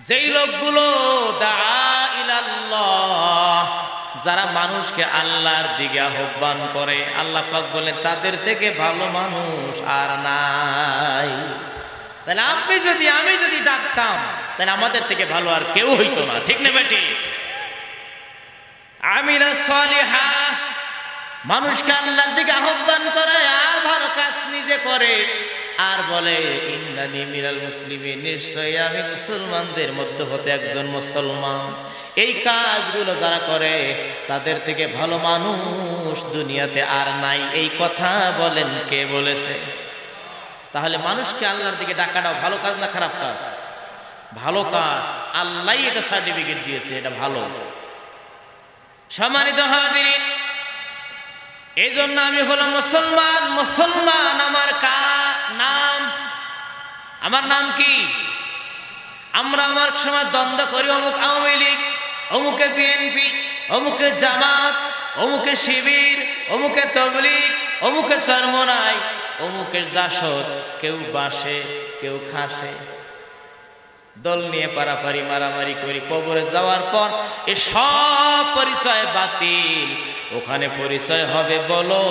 যেই লোকগুলো দাআ ইলাল্লাহ, যারা মানুষকে আল্লাহর দিকে আহ্বান করে, আল্লাহ পাক বলেন তাদের থেকে ভালো মানুষ আর নাই। তাহলে আপনি যদি, আমি যদি ডাকতাম, তাহলে আমাদের থেকে ভালো আর কেউ হইতো না। ঠিক না বেটি? আমিলা সালিহা, মানুষকে আল্লাহর দিকে আহ্বান করে আর ভালো কাজ নিজে করে, আর বলে ইন্নানি মিনাল মুসলিমিন, নিশ্চয়ই আমি মুসলমানদের মধ্যে হতে একজন মুসলমান। এই কাজগুলো যারা করে তাদের থেকে ভালো মানুষ দুনিয়াতে আর নাই। এই কথা বলেন কে বলেছে? তাহলে মানুষকে আল্লাহর দিকে ডাকাটাও ভালো কাজ না খারাপ কাজ? ভালো কাজ। আল্লাহই এটা সার্টিফিকেট দিয়েছে, এটা ভালো। সম্মানিত হাজিরিন, এই জন্য আমি হলাম মুসলমান। মুসলমান আমার নাম, আমার নাম কি? আমরা আমার সময় দ্বন্দ্ব করি, অমুক আওয়ামী লীগ, অমুকে বিএনপি, অমুকে জামাত, অমুকে শিবির, অমুকে তবলিগ, অমুকে চরমনাই, অমুকের জাসদ। কেউ বাসে, কেউ খাসে, দল নিয়ে পারাপারি মারামারি করি। কবরে যাওয়ার পর এ সব পরিচয় বাতিল। ওখানে পরিচয় হবে, বলো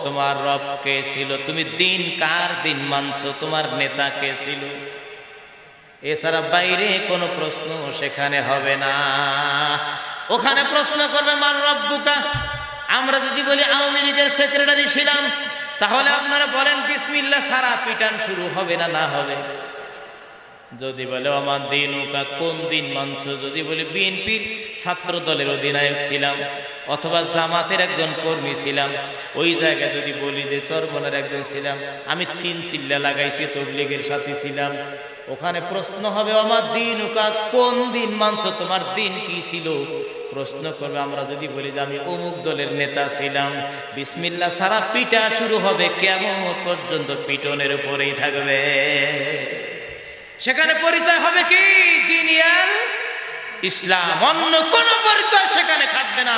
তোমার রব কে ছিল, তুমি দিন কার দিন মানছো, তোমার নেতা কে ছিল। এছাড়া বাইরে কোনো প্রশ্ন সেখানে হবে না। ওখানে প্রশ্ন করবে মান রব্বুকা। আমরা যদি বলি আওয়ামী লীগের সেক্রেটারি ছিলাম, তাহলে আপনারা বলেন বিসমিল্লাহ ছাড়া পিটান শুরু হবে না? না হবে। যদি বলে আমার দিনুকা, কোন দিন মানছো? যদি বলি বিএনপির ছাত্র দলের অধিনায়ক ছিলাম, অথবা জামাতের একজন কর্মী ছিলাম, ওই জায়গায় যদি বলি যে চরমনের একজন ছিলাম, আমি 3 চিল্লা লাগাইছি, তবলিগের সাথী ছিলাম, ওখানে প্রশ্ন হবে আমার দিনুকা, কোন দিন মানছো, তোমার দিন কি ছিল? প্রশ্ন করবে। আমরা যদি বলি যে আমি অমুক দলের নেতা ছিলাম, বিসমিল্লাহ ছাড়া পিটা শুরু হবে, কিয়ামত পর্যন্ত পিটনের উপরেই থাকবে। সেখানে পরিচয় হবে কি? দিনিয়াল ইসলাম। অন্য কোন পরিচয় সেখানে থাকবে না।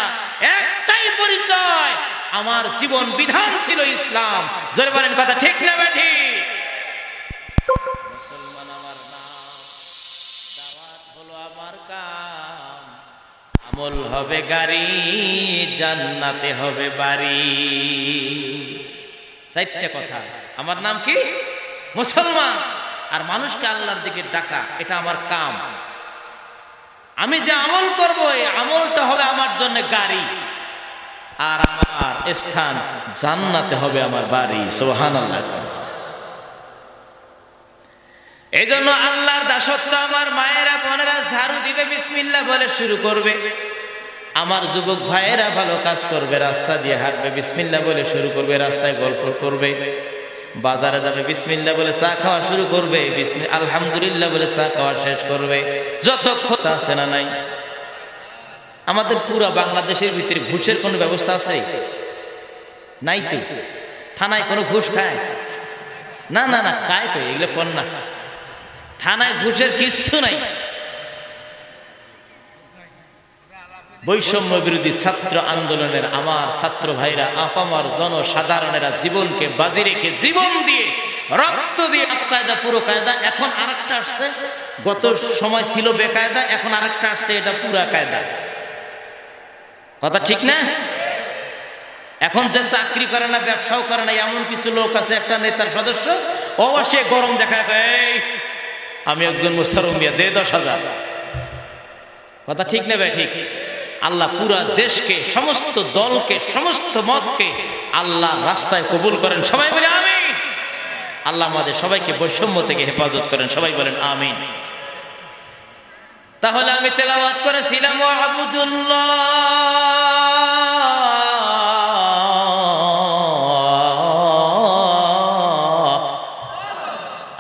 একটাই পরিচয়, আমার জীবন বিধান ছিল ইসলাম। জোরে বলেন কথা ঠিক না বেঠি? মুসলমান আমার নাম, দাওয়াত হলো আমার কাম, আমল হবে গাড়ি, জান্নাতে হবে বাড়ি। 4টা কথা। আমার নাম কি? মুসলমান। আর মানুষকে আল্লাহর দিকে ডাকা, এটা আমার কাম। আমি যে আমল করব, এই আমলটা হবে আমার জন্য গাড়ি, আর আমার স্থান জান্নাতে হবে আমার বাড়ি। সুবহানাল্লাহ। এই জন্য আল্লাহর দাসত্ব আমার মায়েরা বোনেরা ঝাড়ু দিবে, বিসমিল্লাহ বলে শুরু করবে। আমার যুবক ভাইয়েরা ভালো কাজ করবে, রাস্তা দিয়ে হাঁটবে, বিসমিল্লাহ বলে শুরু করবে, রাস্তায় গল্প করবে। বাজারে যাবে, বিসমিল্লাহ বলে চা খাওয়া শুরু করবে, আলহামদুলিল্লাহ বলে চা খাওয়া শেষ করবে। যতক্ষণ আছে না নাই? আমাদের পুরো বাংলাদেশের ভিতরে ঘুষের কোনো ব্যবস্থা আছে? নাই তো। থানায় কোনো ঘুষ খায় না? না না, খায় তো, এগুলো কোন না। থানায় ঘুষের কিচ্ছু নাই। বৈষম্য বিরোধী ছাত্র আন্দোলনের আমার ছাত্র ভাইরা, আপামর জনসাধারণেরা জীবনকে বাজি রেখে, জীবন দিয়ে, রক্ত দিয়ে, কায়দা পুরো কায়দা। এখন আরেকটা আসছে, গত সময় ছিল বেকায়দা, এখন আরেকটা আসছে, এটা পুরা কায়দা। কথা ঠিক না? এখন যে চাকরি করে না, ব্যবসাও করে না, এমন কিছু লোক আছে, একটা নেতার সদস্য, ও সে গরম দেখায়, এই আমি একজন মুসলমান, দে 10,000। কথা ঠিক না ভাই? ঠিক। আল্লাহ পুরা দেশকে, সমস্ত দলকে, সমস্ত মতকে আল্লাহ রাস্তায় কবুল করেন। সবাই বলে আমিন। আল্লাহ আমাদের সবাইকে বৈষম্য থেকে হেফাজত করেন। সবাই বলেন আমিন। তাহলে আমি তেলাওয়াত করেছিলাম ওয়াবুদুল্লাহ,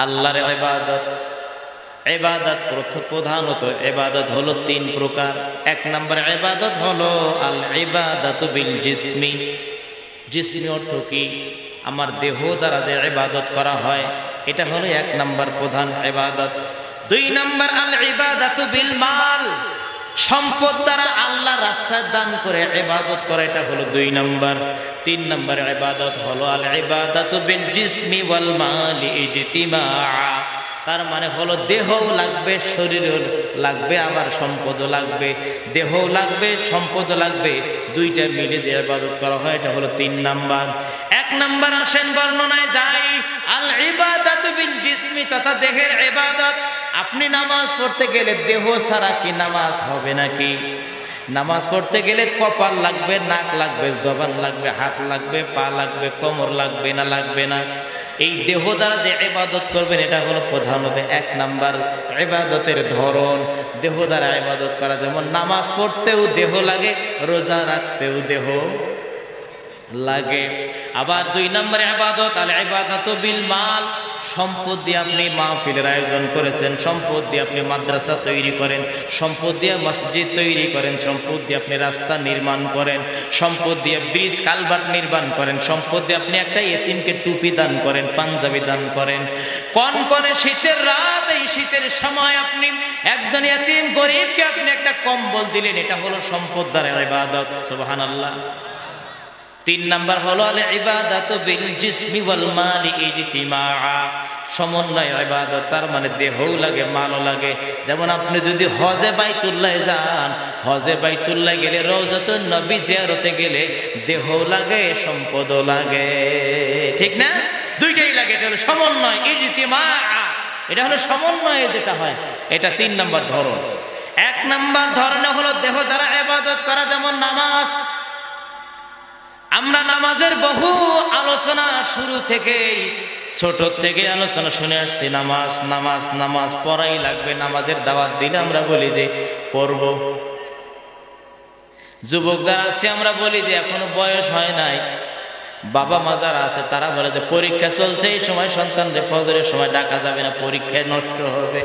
আল্লাহর ইবাদত। ইবাদত প্রধানত ইবাদত হলো 3 প্রকার। 1 নম্বর ইবাদত হলো আল ইবাদাতু বিল জিসমি। জিসমি অর্থ কি? আমার দেহ দ্বারা যে ইবাদত করা হয়, এটা হলো 1 নম্বর প্রধান ইবাদত। 2 নম্বর আল ইবাদাতু বিল মাল, সম্পদ দ্বারা আল্লাহ রাস্তায় দান করে ইবাদত করা, এটা হলো 2 নম্বর। 3 নম্বর ইবাদত হলো আল ইবাদাতু বিল জিসমি ওয়াল মালি ইজতিমা। তার মানে হলো দেহও লাগবে, শরীরও লাগবে, আবার সম্পদও লাগবে। দেহও লাগবে, সম্পদও লাগবে, 2টা মিলে যে ইবাদত করা হয়, এটা হলো 3 নাম্বার। 1 নাম্বার আসেন বর্ণনায় যাই, আল ইবাদাতু বিল জিসমি, তথা দেহের ইবাদত। আপনি নামাজ পড়তে গেলে দেহ ছাড়া কি নামাজ হবে নাকি? নামাজ পড়তে গেলে কপাল লাগবে, নাক লাগবে, জবান লাগবে, হাত লাগবে, পা লাগবে, কোমর লাগবে না লাগবে না? এই দেহ দ্বারা যে ইবাদত করবেন এটা হলো প্রধানত 1 নাম্বার ইবাদতের ধরন। দেহ দ্বারা ইবাদত করা, যেমন নামাজ পড়তেও দেহ লাগে, রোজা রাখতেও দেহ লাগে। আবার 2 নম্বরে ইবাদত আল ইবাদাতু বিল মাল, সম্পদ দিয়ে আপনি মাহফিলের আয়োজন করেছেন, সম্পদ দিয়ে আপনি মাদ্রাসা তৈরি করেন, সম্পদ দিয়ে মসজিদ তৈরি করেন, সম্পদ দিয়ে আপনি রাস্তা নির্মাণ করেন, সম্পদ দিয়ে ব্রিজ কালভার্ট নির্মাণ করেন, সম্পদ দিয়ে আপনি একটা এতিমকে টুপি দান করেন, পাঞ্জাবি দান করেন। কনকনে শীতের রাত, এই শীতের সময় আপনি একজন এতিম গরিবকে আপনি একটা কম্বল দিলেন, এটা হলো সম্পদ দ্বারা ইবাদত। সুবহানাল্লাহ। 3 নাম্বার হলো আল ইবাদাতু বিল জিসমি ওয়াল মালি ইজতিমাআ, সমন্বয় ইবাদত, তার মানে দেহও লাগে মালও লাগে। যেমন আপনি যদি হজে বাইতুল্লাহ যান, হজে বাইতুল্লাহ গেলে রওজাতুন নবী জিয়ারতে গেলে দেহও লাগে সম্পদও লাগে, ঠিক না? দুইটাই লাগে, এটা হলো সমন্বয় ইজতিমাআ, এটা হলো সমন্বয় যেটা হয়, এটা 3 নাম্বার ধরন। 1 নাম্বার ধরন হলো দেহ দ্বারা ইবাদত করা, যেমন নামাজ। আমরা নামাজের বহু আলোচনা শুরু থেকেই, ছোট থেকে আলোচনা শুনে আসছি, নামাজ নামাজ নামাজ পড়াই লাগবে। নামাজের দাওয়াত দিলে আমরা বলি যে পড়ব। যুবক যারা আছে আমরা বলি যে এখনো বয়স হয় নাই, বাবা মা যারা আছে তারা বলে যে পরীক্ষা চলছে, এই সময় সন্তানদের ফজরের সময় ডাকা যাবে না, পরীক্ষায় নষ্ট হবে,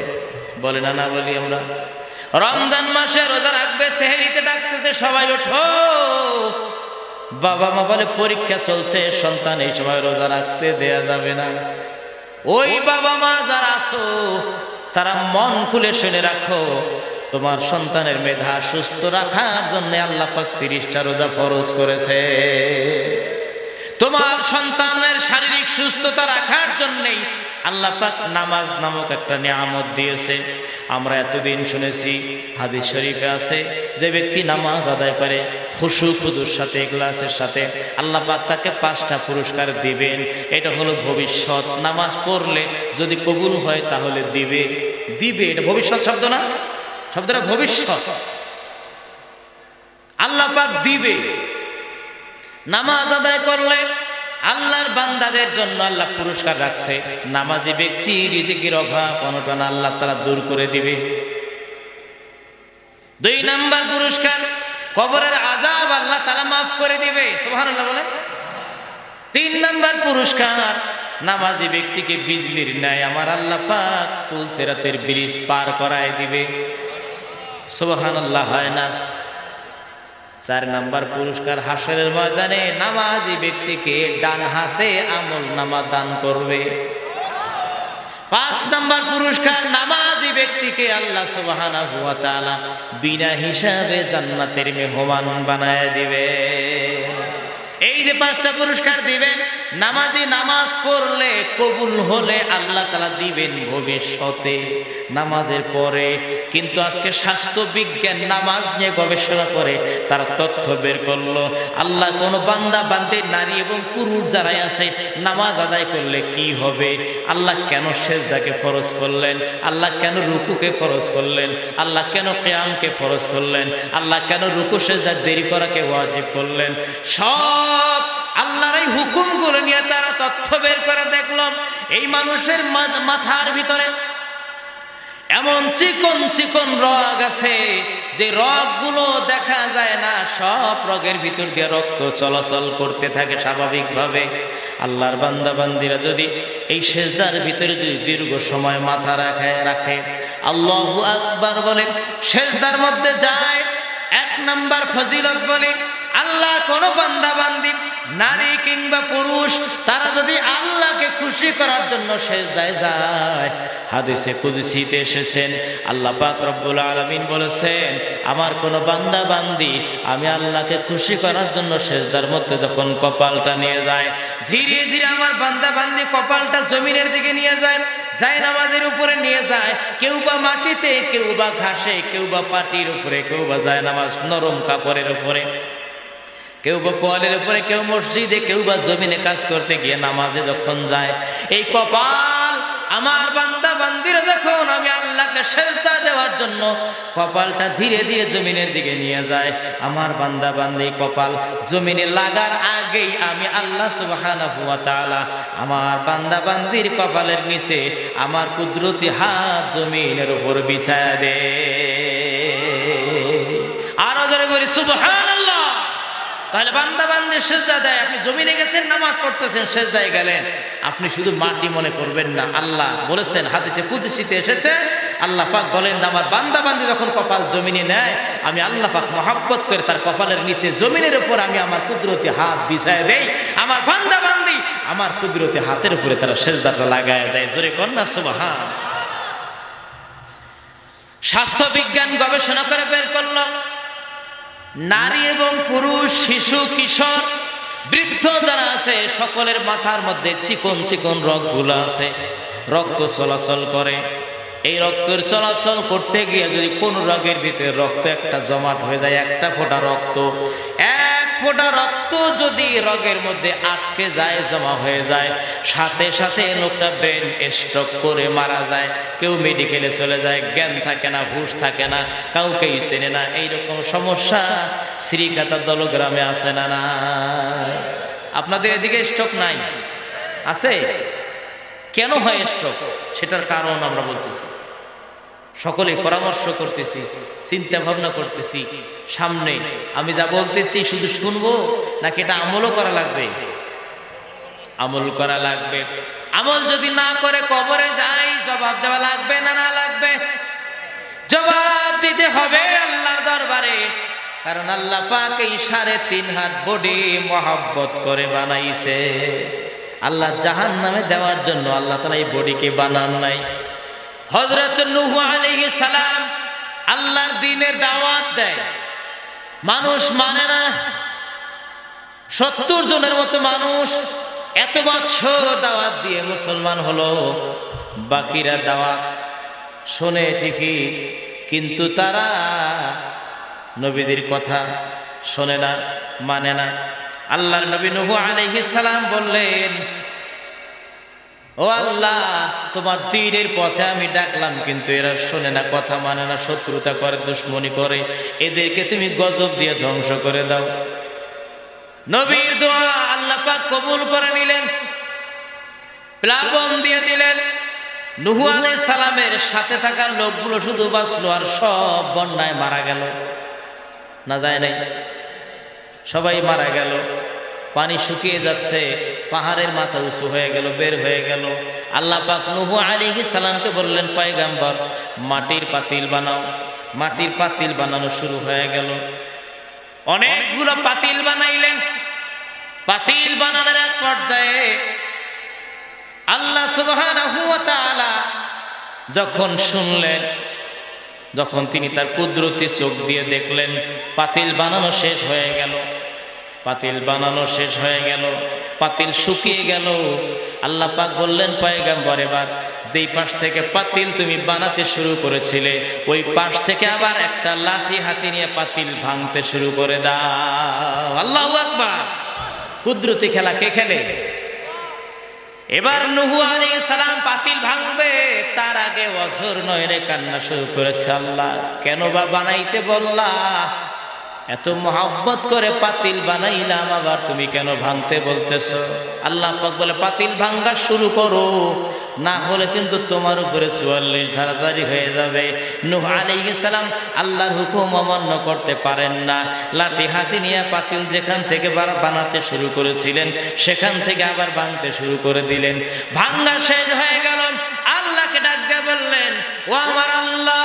বলে না? না বলি আমরা। রমজান মাসে রোজা রাখবে, সেহরিতে ডাকতেছে সবাই ওঠো, বাবা মা বলে পরীক্ষা চলছে, সন্তান এই সময় রোজা রাখতে দেয়া যাবে না। ওই বাবা মা যারা আছো তারা মন খুলে শুনে রাখো, তোমার সন্তানের মেধা সুস্থ রাখার জন্য আল্লাহ পাক 30টা রোজা ফরজ করেছে। তোমার সন্তানের শারীরিক সুস্থতা রাখার জন্যই আল্লাহ পাক নামাজ নামক একটা নিয়ামত দিয়েছে। আমরা এতদিন শুনেছি, হাদিস শরীফে আছে, যে ব্যক্তি নামাজ আদায় করে খুশু খুজুর সাথে, ইখলাসের সাথে, আল্লাহ পাক তাকে 5টা পুরস্কার দিবেন। এটা হলো ভবিষ্যৎ। নামাজ পড়লে যদি কবুল হয় তাহলে দিবে, দিবে, এটা ভবিষ্যৎ শব্দ না, শব্দটা ভবিষ্যৎ। আল্লাহ পাক দিবে। নামাজ আদায় করলে আল্লাহর বান্দাদের জন্য আল্লাহ পুরস্কার রাখছে। নামাজি ব্যক্তি রিজিকের অভাব অনটন আল্লাহ তাআলা দূর করে দিবে। 2 নাম্বার পুরস্কার, কবরের আযাব আল্লাহ তাআলা মাফ করে দিবে। সুবহানাল্লাহ বলে। 3 নাম্বার পুরস্কার, নামাজি ব্যক্তিকে বিজলির ন্যায় আমার আল্লাহ পাক পুল সিরাতের ব্রিজ পার করায় দিবে। সুবহানাল্লাহ, হয় না? 4 নাম্বার পুরস্কার, হাসরের ময়দানে নামাজি ব্যক্তিকে ডান হাতে আমল নামা দান করবে। 5 নাম্বার পুরস্কার, নামাজি ব্যক্তিকে আল্লাহ সুবহানাহু ওয়া তাআলা বিনা হিসাবে জান্নাতের মেহমান বানায় দিবে। এই যে 5টা পুরস্কার দিবেন, নামাজি নামাজ পড়লে কবুল হলে আল্লাহ তাআলা দিবেন ভবিষ্যতে, নামাজের পরে। কিন্তু আজকে স্বাস্থ্য বিজ্ঞান নামাজ নিয়ে গবেষণা করে তারা তথ্য বের করলো, আল্লাহ কোন বান্দা বান্দে নারী এবং পুরুষ যারাই আছে নামাজ আদায় করলে কি হবে, আল্লাহ কেন সেজদাকে ফরজ করলেন, আল্লাহ কেন রুকুকে ফরজ করলেন, আল্লাহ কেন কিয়ামকে ফরজ করলেন, আল্লাহ কেন রুকু সেজদা দেরি করাকে ওয়াজিব করলেন, সব আল্লাহর এই হুকুমগুলো নিয়ে তারা তথ্য বের করে দেখলাম এই মানুষের মাথার ভিতরে এমন চিকন চিকন রগ আছে যে রগগুলো দেখা যায় না, সব রগের ভিতর দিয়ে রক্ত চলাচল করতে থাকে স্বাভাবিকভাবে। আল্লাহর বান্দা বান্দিরা যদি এই সেজদার ভিতরে যদি দীর্ঘ সময় মাথা রাখে, আল্লাহু আকবার বলে, সেজদার মধ্যে যায়, 1 নাম্বার ফজিলত বলে, আল্লাহ কোন বান্দা বান্দি নারী কিংবা পুরুষ তারা যদি আল্লাহকে খুশি করার জন্য সেজদায় যায়, হাদিসে কুদসিতে এসেছেন আল্লাহ পাক রব্বুল আলামিন বলেছেন, আমার কোন বান্দা বান্দি আমি আল্লাহকে খুশি করার জন্য সেজদার মধ্যে যখন কপালটা নিয়ে যায়, ধীরে ধীরে আমার বান্দা বান্দি কপালটা জমিনের দিকে নিয়ে যায়, জায়নামাজের উপরে নিয়ে যায়, কেউ বা মাটিতে, কেউ বা ঘাসে, কেউ বা পাটির উপরে, কেউ বা জায়নামাজ নরম কাপড়ের উপরে, কেউ বা পোয়ালের উপরে, কেউ মসজিদে, কেউ বা জমিনে কাজ করতে গিয়ে নামাজে যখন যায়, এই কপাল আমার বান্দা বান্দিরা যখন আমি আল্লাহকে সেজদা দেওয়ার জন্য কপালটা ধীরে ধীরে জমিনের দিকে নিয়ে যায়, আমার বান্দা বান্দি কপাল জমিনে লাগার আগেই আমি আল্লাহ সুবহানাহু ওয়া তাআলা আমার বান্দা বান্দির কপালের নিচে আমার কুদরতি হাত জমিনের উপর বিছায়া দে। আরো জোরে বলি সুবহানাল্লাহ। তাহলে বান্দা বান্দি সেজদা দেয়, আপনি জমিনে গেছেন নামাজ পড়তেছেন, সেজদায় গেলেন, আপনি শুধু মাটি মনে করবেন না। আল্লাহ বলেছেন, হাদিসে কুদসিতে এসেছে, আল্লাহ পাক বলেন আমার বান্দা বান্দি যখন কপাল জমিনে নেয়, আমি আল্লাহ পাক মহব্বত করে তার কপালের নিচে জমিনের উপর আমি আমার কুদরতি হাত বিছায় দেই, আমার বান্দা বান্দি আমার কুদরতি হাতের উপরে তারা সেজদাটা লাগায় দেয়। জোরে কর না সুবহান। স্বাস্থ্য বিজ্ঞান গবেষণা করে বের করল, নারী এবং পুরুষ, শিশু, কিশোর, বৃদ্ধ যারা আছে সকলের মাথার মধ্যে চিকন চিকন রগগুলো আছে, রক্ত চলাচল করে। এই রক্তের চলাচল করতে গিয়ে যদি কোন রগের ভিতরে রক্ত একটা জমাট হয়ে যায়, একটা ফোঁটা রক্ত, এক ফোঁটা রক্ত যদি রগের মধ্যে আটকে যায়, জমা হয়ে যায়, সাথে সাথে লোকটা ব্রেন স্ট্রোক করে মারা যায়। কেউ মেডিকেলে চলে যায়, জ্ঞান থাকে না, হুঁশ থাকে না, কাউকেই চেনে না। এইরকম সমস্যা শ্রীকাতা দলগ্রামে আছে না? না, আপনাদের এদিকে স্ট্রোক নাই? আছে? কেন হয় স্ট্রোক সেটার কারণ আমরা বলতেছি, সকলে পরামর্শ করতেছি, চিন্তা ভাবনা করতেছি। সামনে আমি যা বলতেছি শুধু শুনবো নাকি এটা আমলও করা লাগবে? আমল করা লাগবে। আমল যদি না করে কবরে যাই, জবাব দেওয়া লাগবে না? না লাগবে? জবাব দিতে হবে আল্লাহর দরবারে, কারণ আল্লাহ পাক এই 3.5 হাত বডি মহব্বত করে বানাইছে। আল্লাহ জাহান্নামে দেওয়ার জন্য আল্লাহ তাআলা এই বডিকে বানান নাই। হযরত নূহ আলাইহিস সালাম আল্লাহর দ্বীনের দাওয়াত দেয়, মানুষ মানে না। 70 জনের মতো মানুষ এত বছর দাওয়াত দিয়ে মুসলমান হলো, বাকিরা দাওয়াত শোনে ঠিকই, কিন্তু তারা নবীদের কথা শোনে না, মানে না। আল্লাহর নবী নূহ আলাইহিস সালাম বললেন, ও আল্লাহ, তোমার দ্বীনের পথে আমি ডাকলাম, কিন্তু এরা শোনে না, কথা মানে না, শত্রুতা করে, দুশ্মনী করে, এদেরকে তুমি গজব দিয়ে ধ্বংস করে দাও। নবীর দোয়া আল্লাহ পাক কবুল করে নিলেন, প্লাবন দিয়ে দিলেন। নূহ আলাইহিস সালামের সাথে থাকা লোকগুলো শুধু বাঁচলো, আর সব বন্যায় মারা গেল। না যায় নাই? সবাই মারা গেল। পানি শুকিয়ে যাচ্ছে, পাহাড়ের মাথা উঁচু হয়ে গেল, বের হয়ে গেল। আল্লাহ পাক নূহ আলাইহিস সালামকে বললেন, পয়গম্বর মাটির পাতিল বানাও। মাটির পাতিল বানানো শুরু হয়ে গেল। অনেকগুলো পাতিল বানাইলেন। পাতিল বানানোর এক পর্যায়ে আল্লাহ সুবহানাহু ওয়া তাআলা যখন শুনলেন, যখন তিনি তার কুদরতি চোখ দিয়ে দেখলেন পাতিল বানানো শেষ হয়ে গেল, পাতিল বানানো শেষ হয়ে গেল, পাতিল শুকিয়ে গেল। আল্লাহ পাক বললেন, পয়গম্বর এবার যেই পাশ থেকে পাতিল তুমি বানাতে শুরু করেছিলে, ওই পাশ থেকে আবার একটা লাঠি হাতে নিয়ে পাতিল ভাঙতে শুরু করে দাও। আল্লাহু আকবার। কুদরতি খেলা কে খেলে? এবার নূহ আলাইহিস সালাম পাতিল ভাঙবে, তার আগে অঝর নয়নে কান্না শুরু করেছে, আল্লাহ কেন বা বানাইতে বললা? এত মহব্বত করে পাতিল বানাইলাম, আবার তুমি কেন ভাঙতে বলতেছো? আল্লাহ পাক বলে, পাতিল ভাঙা শুরু করো, না হলে কিন্তু তোমার উপরে 44 ধারা জারি হয়ে যাবে। নূহ আলাইহিস সালাম আল্লাহর হুকুম অমান্য করতে পারেন না। লাঠি হাতে নিয়ে পাতিল যেখান থেকে বানাতে শুরু করেছিলেন, সেখান থেকে আবার ভাঙতে শুরু করে দিলেন। ভাঙা শেষ হয়ে গেল। আল্লাহকে ডাক দিয়ে বললেন, ও আমার আল্লাহ,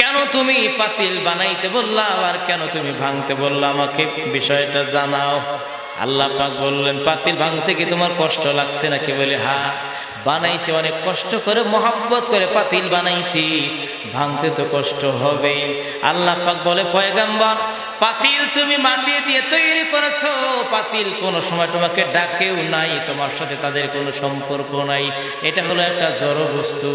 কেন তুমি পাতিল বানাইতে বললা, আবার কেন তুমি ভাঙতে বললা? আমাকে বিষয়টা জানাও। আল্লাহ পাক বললেন, পাতিল ভাঙতে কি তোমার কষ্ট লাগছে নাকি? বলে, হ্যাঁ। বানাইছি অনেক কষ্ট করে, মহব্বত করে পাতিল বানাইছি, ভাঙতে তো কষ্ট হবেই। আল্লাহ পাক বলে, পয়গম্বর পাতিল তুমি মাটি দিয়ে তৈরি করেছো, পাতিল কোনো সময় তোমাকে ডাকেও নাই, তোমার সাথে তাদের কোনো সম্পর্ক নাই। এটা হলো একটা জড় বস্তু,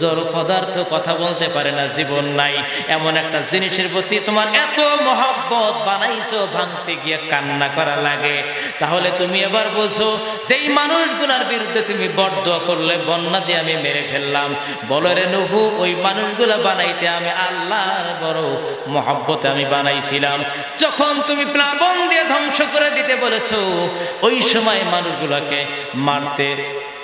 জড় পদার্থ, কথা বলতে পারে না, জীবন নাই। এমন একটা জিনিসের প্রতি তোমার এত মহব্বত, বানাইছো ভাঙতে গিয়ে কান্না করা লাগে। তাহলে তুমি এবার বোঝো, যেই মানুষগুলোর বিরুদ্ধে তুমি বরদোয়া করলে বন্যা দিয়ে আমি মেরে ফেললাম, বলো রে নূহ, ওই মানুষগুলা বানাইতে আমি আল্লাহর বড় মহব্বতে আমি বানাইছিলাম। যখন তুমি প্লাবন দিয়ে ধ্বংস করে দিতে বলেছো, ওই সময় মানুষগুলোকে মারতে,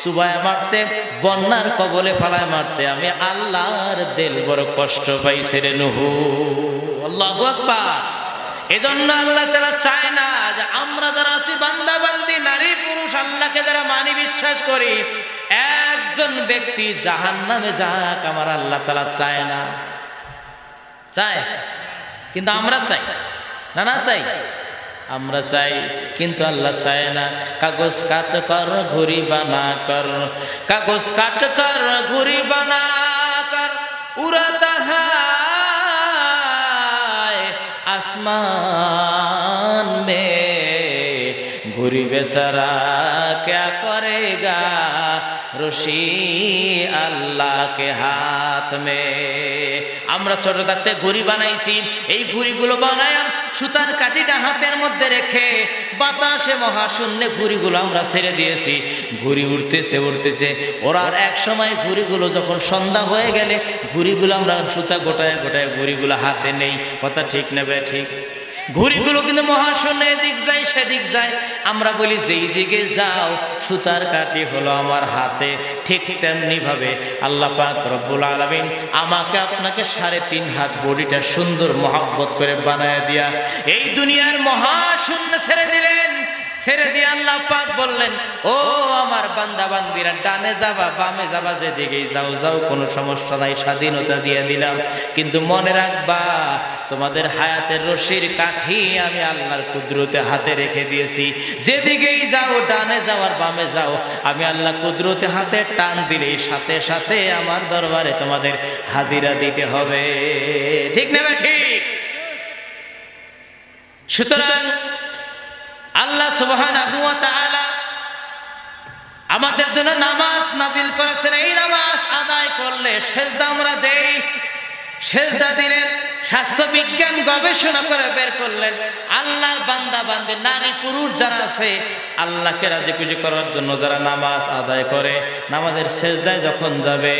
চুবায় মারতে, বন্যার কবলে ফালায় মারতে আমি আল্লাহর দিল বড় কষ্ট পাইছে রে নূহ। আল্লাহু আকবার। এজন্য আল্লাহ তাআলা চায় না যে আমরা যারা আছি বান্দা বান্দি, নারী পুরুষ, আল্লাহকে যারা মানি, বিশ্বাস করি, একজন ব্যক্তি জাহান্নামে যাক, আমার আল্লাহ তাআলা চায় না। চায়, কিন্তু আমরা চাই না? না চাই? আমরা চাই, কিন্তু আল্লাহ চায় না। কাগজ কাট কর ঘুরি বানা কর, কাগজ কাট কর ঘুরি বানা কর, উড়াতা হায় आसमान में, घुरी बेचारा क्या करेगा, রশি আল্লাহ কে হাত মে। আমরা ছোট থাকতে ঘুড়ি বানাইছি, এই ঘুড়িগুলো বানায়াম সুতার কাঠিটা হাতের মধ্যে রেখে বাতাসে মহাশূন্যে ঘুড়িগুলো আমরা ছেড়ে দিয়েছি। ঘুড়ি উঠতেছে উঠতেছে, ওরা আর এক সময় ঘুড়িগুলো যখন সন্ধ্যা হয়ে গেলে ঘুড়িগুলো আমরা সুতা গোটায় গোটায় ঘুড়িগুলো হাতে নেই। কথা ঠিক নেবে? ঠিক। ঘুড়িগুলো কিন্তু মহাশূন্যে এদিক যায় সেদিক যায়, আমরা বলি যেই দিকে যাও সুতার কাঠি হলো আমার হাতে। ঠিক তেমনি ভাবে আল্লাহ পাক রব্বুল আলামিন আমাকে আপনাকে 3.5 হাত বডিটা সুন্দর মহব্বত করে বানায় দিয়া এই দুনিয়ার মহাশূন্য ছেড়ে দিলেন। ছেড়ে দিয়ে আল্লাহ পাক বললেন, ও আমার বান্দা বান্দিরা, ডানে যাবা বামে যাবা, যেদিকেই যাও যাও, কোনো সমস্যা নাই, স্বাধীনতা দিয়ে দিলাম। কিন্তু মনে রাখবা, তোমাদের হায়াতের রশির কাঠি আমি আল্লাহর কুদরতে হাতে রেখে দিয়েছি। যেদিকেই যাও, ডানে যাও আর বামে যাও, আমি আল্লাহ কুদরতে হাতে টান দিলেই সাথে সাথে আমার দরবারে তোমাদের হাজিরা দিতে হবে। ঠিক নেবে? ঠিক। সুতরাং আল্লাহ সুবহানাহু ওয়া তাআলা আমাদের জন্য নামাজ নাযিল করেছেন। এই নামাজ আদায় করলে সেজদা আমরা দেই। সেজদা দিলেন, স্বাস্থ্য বিজ্ঞান গবেষণা করে বের করলেন, আল্লাহর বান্দা বান্দী নারী পুরুষ যারা আছে, আল্লাহকে রাজি খুশি করার জন্য যারা নামাজ আদায় করে, নামাজের সেজদায় যখন যাবে,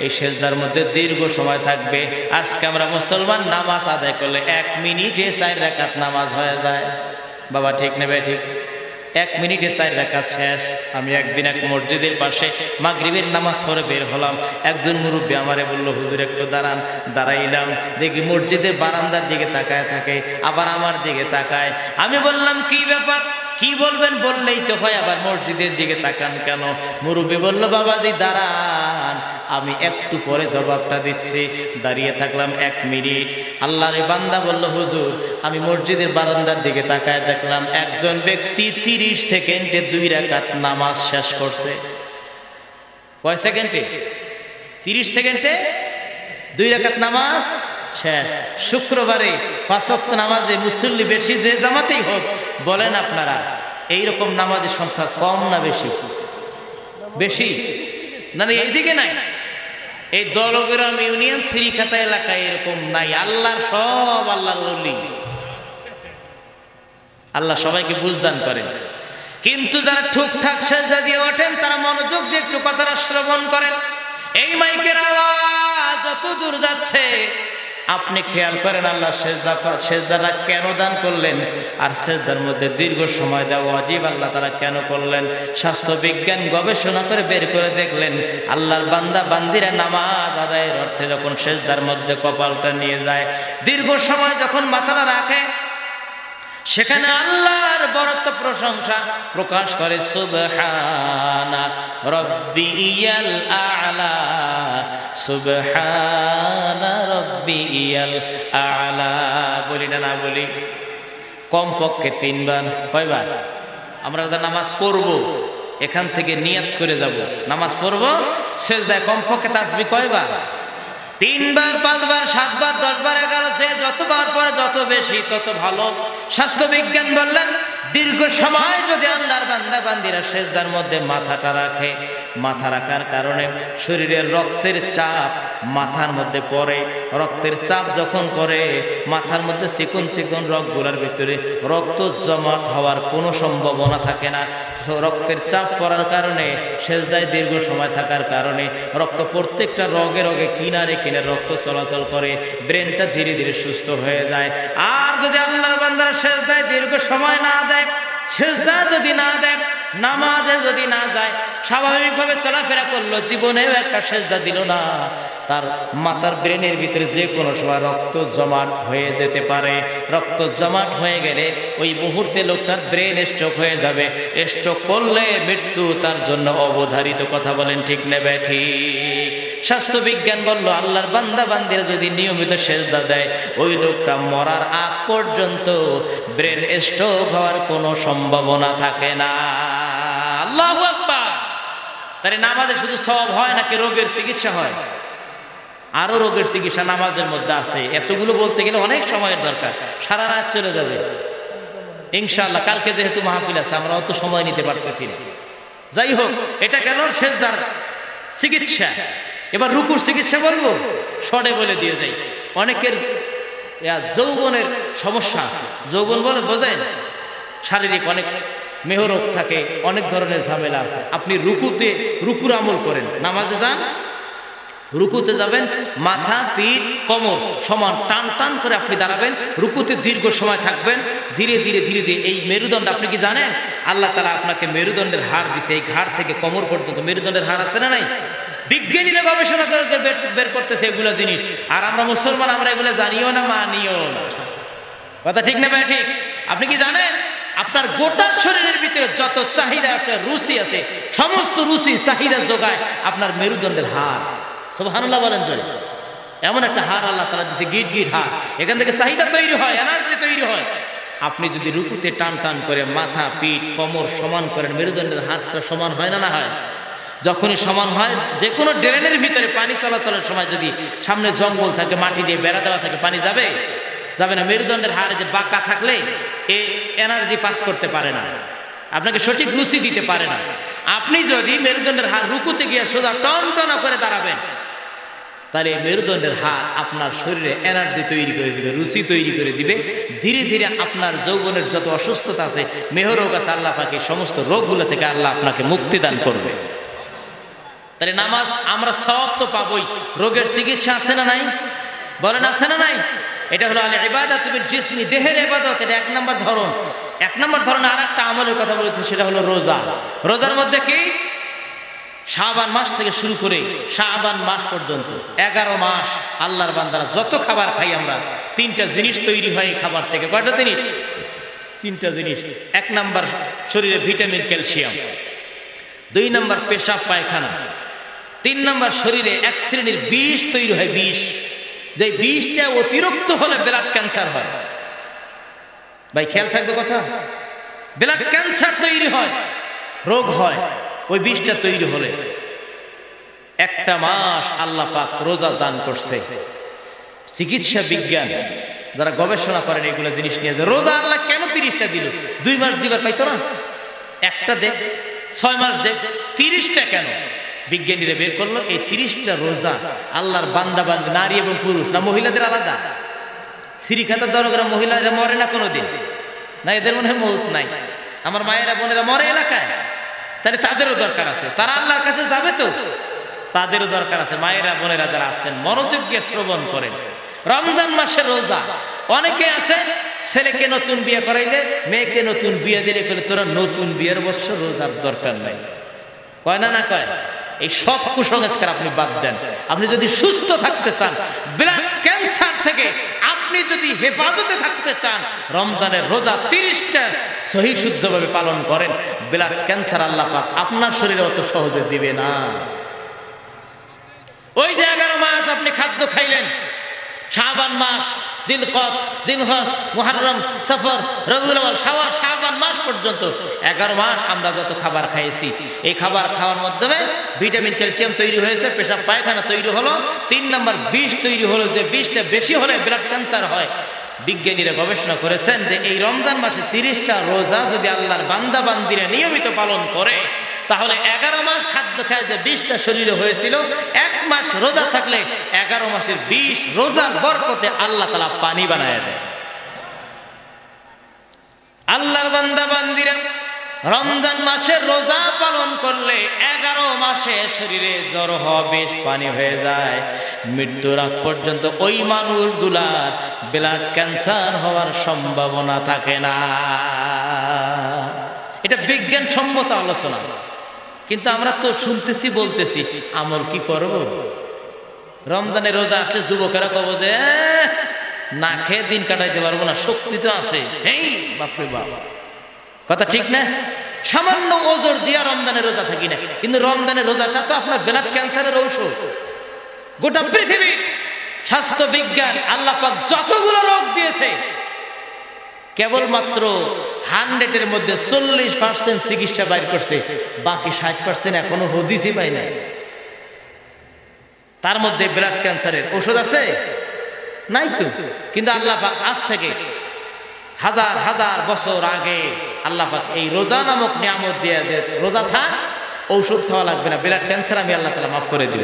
এই সেজদার মধ্যে দীর্ঘ সময় থাকবে। আজকে আমরা মুসলমান নামাজ আদায় করলে 1 মিনিটে 4 রাকাত নামাজ হয়ে যায়। বাবা ঠিক নেবে? ঠিক। 1 মিনিটে 4 রাকাত শেষ। আমি একদিন এক মসজিদের পাশে মাগরিবের নামাজ পড়ে বের হলাম। একজন মুরব্বী আমারে বলল, হুজুর একটু দাঁড়ান। দাঁড়াইলাম, দেখি মসজিদের বারান্দার দিকে তাকায় থাকে, আবার আমার দিকে তাকায়। আমি বললাম, কি ব্যাপার? কি বলবেন? বললেই তো হয়, আবার মসজিদের দিকে তাকান কেন? মুরব্বী বলল, বাবাজি দাঁড়ান, আমি একটু পরে জবাবটা দিচ্ছি। দাঁড়িয়ে থাকলাম 1 মিনিট। আল্লাহর বান্দা বলল, হুজুর আমি মসজিদের বারান্দার দিকে তাকায় দেখলাম একজন ব্যক্তি 30 সেকেন্ডে 2 রাকাত নামাজ শেষ করছে। কয় সেকেন্ডে? 30 সেকেন্ডে 2 রাকাত নামাজ শেষ। শুক্রবারে 5 ওয়াক্ত নামাজে মুসল্লি বেশি, যে জামাতেই হোক, বলেন আপনারা এইরকম নামাজের সংখ্যা কম না বেশি? বেশি না? এইদিকে নাই, এই দলগ্রাম ইউনিয়ন শ্রীখাতা এলাকায় এরকম নাই। আল্লাহর সব আল্লাহর ওলি, আল্লাহ সবাইকে বুঝদান করেন। কিন্তু যারা ঠুকঠাক সেজদা দিয়ে ওঠেন, তারা মনোযোগ দিয়ে একটু কথাটা শ্রবণ করেন। এই মাইকের আওয়াজ যত দূর যাচ্ছে আপনি খেয়াল করেন, আল্লাহ সেজদাটা কেন দান করলেন, আর সেজদার মধ্যে দীর্ঘ সময় দেওয়া ওয়াজিব আল্লাহ তারা কেন করলেন। স্বাস্থ্য বিজ্ঞান গবেষণা করে বের করে দেখলেন, আল্লাহর বান্দা বান্দিরা নামাজ আদায়ের অর্থে যখন সেজদার মধ্যে কপালটা নিয়ে যায়, দীর্ঘ সময় যখন মাথাটা রাখে, সেখানে আল্লাহর বড়ত্ব প্রশংসা প্রকাশ করে। সুবহানা রাব্বিয়াল আ'লা, সুবহানা রাব্বিয়াল আ'লা। বলি না? না বলি? কমপক্ষে 3 বার। কয়বার? আমরা যা নামাজ পড়ব এখান থেকে নিয়াত করে যাব, নামাজ পড়বো, সেজদায় কমপক্ষে তাসবিহ কয়বার? 3 বার, 5 বার, 7 বার, 10 বার, 11, যে যতবার পরে যত বেশি তত ভালো। স্বাস্থ্য বিজ্ঞান বললেন দীর্ঘ সময় যদি আল্লাহর বান্দা বান্দিরা সেজদার মধ্যে মাথাটা রাখে, মাথা রাখার কারণে শরীরের রক্তের চাপ মাথার মধ্যে পড়ে। রক্তের চাপ যখন পড়ে মাথার মধ্যে চিকন চিকন রগগুলোর ভিতরে রক্ত জমাট হওয়ার কোনো সম্ভাবনা থাকে না। রক্তের চাপ পড়ার কারণে সেজদায় দীর্ঘ সময় থাকার কারণে রক্ত প্রত্যেকটা রগে রগে কিনারে কিনারে রক্ত চলাচল করে, ব্রেনটা ধীরে ধীরে সুস্থ হয়ে যায়। আর যদি আল্লাহর বান্দারা সেজদায় দীর্ঘ সময় না দেয়, সেজদা যদি না দেয়, নামাজে যদি না যায়, স্বাভাবিকভাবে চলাফেরা করলো, জীবনেও একটা সেজদা দিল না, তার মাথার ব্রেনের ভিতরে যে কোনো সময় রক্ত জমাট হয়ে যেতে পারে। রক্ত জমাট হয়ে গেলে ওই মুহূর্তে লোকটার ব্রেন স্ট্রোক হয়ে যাবে। স্ট্রোক করলে মৃত্যু তার জন্য অবধারিত। কথা বলেন ঠিক নেবে ঠিক? স্বাস্থ্য বিজ্ঞান বলল আল্লাহর বান্দা বান্দিরা যদি নিয়মিত সেজদা দেয়, ওই লোকটা মরার আগ পর্যন্ত ব্রেন স্ট্রোক হওয়ার কোনো সম্ভাবনা থাকে না। আল্লাহু আকবার। তাহলে নামাজে শুধু সওয়াব হয় নাকি রোগের চিকিৎসা হয়? আরো রোগের চিকিৎসা নামাজের মধ্যে আছে। এতগুলো বলতে গেলে অনেক সময়ের দরকার, সারা রাত চলে যাবে। ইনশাআল্লাহ কালকে যেহেতু মাহফিল আছে আমরা অত সময় নিতে পারতেছি না। যাই হোক, এটা গেল সেজদার চিকিৎসা। এবার রুকুর চিকিৎসা বলবো, শর্টে বলে দিয়ে যাই। অনেকের যৌবনের সমস্যা আছে। যৌবন বলে বোঝেন শারীরিক অনেক মেহরোগ থাকে, অনেক ধরনের ঝামেলা আছে। আপনি রুকুর আমল করেন, নামাজে যান, রুকুতে যাবেন, মাথা পিঠ কোমর সমান টান টান করে আপনি দাঁড়াবেন, রুকুতে দীর্ঘ সময় থাকবেন, ধীরে ধীরে ধীরে ধীরে এই মেরুদণ্ড, আপনি কি জানেন আল্লাহ তাআলা আপনাকে মেরুদণ্ডের হাড় দিছে, এই ঘাড় থেকে কোমর পর্যন্ত মেরুদণ্ডের হাড় আছে না নাই? বিজ্ঞানীরা গবেষণা করে বের করতেছে এগুলো জিনিস, আর আমরা মুসলমান আমরা এগুলো জানিও না মানিও না। কথা ঠিক না ভাই? ঠিক। আপনি কি জানেন আপনার গোটা শরীরের ভিতরে যত চাহিদা আছে, রুচি আছে, সমস্ত রুচি চাহিদা যোগায় আপনার মেরুদণ্ডের হাড়। সুবহানাল্লাহ বলেন জয়। এমন একটা হাড় আল্লাহ তাআলা দিয়েছে, গিট গিট হাড়, এখান থেকে চাহিদা তৈরি হয়, এনার্জি তৈরি হয়। আপনি যদি রুকুতে টান টান করে মাথা পিঠ কোমর সমান করেন, মেরুদণ্ডের হাড়টা সমান হয় না? না হয়? যখনই সমান হয়, যে কোনো ড্রেনের ভিতরে পানি চলাচলের সময় যদি সামনে জঙ্গল থাকে, মাটি দিয়ে বেড়া দেওয়া থাকে, পানি যাবে? যাবে না। মেরুদণ্ডের হাড়ে যে বাঁকা থাকলে এই এনার্জি পাস করতে পারে না, আপনাকে সঠিক রুচি দিতে পারে না। আপনি যদি মেরুদণ্ডের হাড় রুকুতে গিয়ে সোজা টনটনা করে দাঁড়াবেন, তাহলে মেরুদণ্ডের হাড় আপনার শরীরে এনার্জি তৈরি করে দিবে, রুচি তৈরি করে দিবে। ধীরে ধীরে আপনার যৌবনের যত অসুস্থতা আছে, মেহরোগ আছে, আল্লাহ পাকে সমস্ত রোগগুলো থেকে আল্লাহ আপনাকে মুক্তি দান করবে। তাহলে নামাজ আমরা সওয়াব তো পাবই, রোগের চিকিৎসা আছে না নাই? বলেন আছে না নাই? এটা হলো আল ইবাদাতু বিল জিসমি, দেহের ইবাদত। এটা 1 নম্বর ধরন। 1 নম্বর ধরনে আরেকটা আমলের কথা বলেছে, সেটা হলো রোজা। রোজার মধ্যে কি শাবান মাস থেকে শুরু করে শাবান মাস পর্যন্ত 11 মাস আল্লাহর বান্দারা যত খাবার খাই আমরা, 3টা জিনিস তৈরি হয় এই খাবার থেকে। কয়টা জিনিস? 3টা জিনিস। 1 নম্বর শরীরে ভিটামিন ক্যালসিয়াম, 2 নম্বর পেশাব পায়খানা, 3 নম্বর শরীরে এক শ্রেণীর বিষ তৈরি হয়, বিষ। যে বিষটা অতিরিক্ত হলে ব্লাড ক্যান্সার হয়। ভাই খেয়াল থাকবে কথা, ব্লাড ক্যান্সার তৈরি হয়, রোগ হয় ওই বিষটা তৈরি হলে। 1টা মাস আল্লাহ পাক রোজা দান করছে। চিকিৎসা বিজ্ঞান যারা গবেষণা করেন এগুলো জিনিস নিয়ে, রোজা আল্লাহ কেন 30টা দিল? 2 মাস দিবার পাইতো না? 1টা দে, 6 মাস দে, 30টা কেন? বিজ্ঞানীরা বের করলো এই 30টা রোজা আল্লাহর বান্দা বান্দা, নারী এবং পুরুষ না, মহিলাদের আলাদা। সিরিখাতা দরগরা মহিলারা মরে না কোনোদিন না, এদের মনে হয় মৌত নাই। আমার মায়েরা বোনেরা মরে এলাকায়, তাহলে তাদেরও দরকার আছে, তারা আল্লাহর কাছে যাবে তো, তাদেরও দরকার আছে। মায়েরা বোনেরা যারা আছেন মনোযোগ দিয়ে শ্রবণ করেন। রমজান মাসের রোজা, অনেকে আছে ছেলেকে নতুন বিয়ে করাইলে, মেয়েকে নতুন বিয়ে দিলে করে তোরা নতুন বিয়ের বছর রোজার দরকার নাই, কয় না? না কয়? এই সব কুসংস্কার আপনি বাদ দেন। আপনি যদি সুস্থ থাকতে চান, ব্লাড ক্যান্সার থেকে আপনি যদি হেফাজতে থাকতে চান, রমজানের রোজা 30টা সহি শুদ্ধভাবে পালন করেন, ব্লাড ক্যান্সার আল্লাহ পাক আপনার শরীরে অত সহজে দিবে না। ওই যে 11 মাস আপনি খাদ্য খাইলেন, শাবান মাস জিলকদ, জিলহজ, মুহররম, সফর, রবিউল আউয়াল, শাওয়াল, শাবান মাস পর্যন্ত 11 মাস আমরা যত খাবার খাইছি, এই খাবার খাওয়ার মাধ্যমে ভিটামিন, ক্যালসিয়াম তৈরি হয়েছে, পেশাব পায়খানা তৈরি হলো, 3 নম্বর বিষ তৈরি হলো, যে বিষটা বেশি হলে ব্লাড ক্যান্সার হয়। বিজ্ঞানীরা গবেষণা করেছেন যে এই রমজান মাসে 30টা রোজা যদি আল্লাহর বান্দা বান্দিরা নিয়মিত পালন করে, তাহলে 11 মাস খাদ্য খায় যে 20টা শরীরে হয়েছিল, 1 মাস রোজা থাকলে 11 মাসের 20 রোজার বরকতে আল্লাহ তাআলা পানি বানায় দেয়। আল্লাহর বান্দা বান্দিরা রমজান মাসের রোজা পালন করলে 11 মাসে শরীরে জ্বর হওয়া বেশ পানি হয়ে যায়। মৃত্যুর আগ পর্যন্ত ওই মানুষগুলার ব্লাড ক্যান্সার হওয়ার সম্ভাবনা থাকে না। এটা বিজ্ঞানসম্মত আলোচনা, কিন্তু আমরা তো শুনতেছি, বলতেছি, আমল কি করব? রমজানের রোজা আসলে যুবকেরা কব যে না খেয়ে দিন কাটাইতে পারবো না, শক্তি তো আছে। এই বাপরে বাপ, কথা ঠিক না? সামান্য ওজোর দিয়া রমজানের রোজা থাকি না, কিন্তু রমজানের রোজাটা তো আপনার ব্লাড ক্যান্সারের ঔষধ। গোটা পৃথিবীর স্বাস্থ্য বিজ্ঞান আল্লাহ পাক যতগুলো রোগ দিয়েছে, কেবলমাত্র 100-এর মধ্যে 40% চিকিৎসা বাইর করছে, বাকি 60% এখনো হদিসই পাই নাই। তার মধ্যে ব্লাড ক্যান্সারের ওষুধ আছে নাই তো, কিন্তু আল্লাহ পাক আজ থেকে হাজার হাজার বছর আগে আল্লাহ পাক এই রোজা নামক নিয়ামত দিয়ে, রোজা থাক, ঔষধ খাওয়া লাগবে না, ব্লাড ক্যান্সার আমি আল্লাহ তাআলা মাফ করে দিব।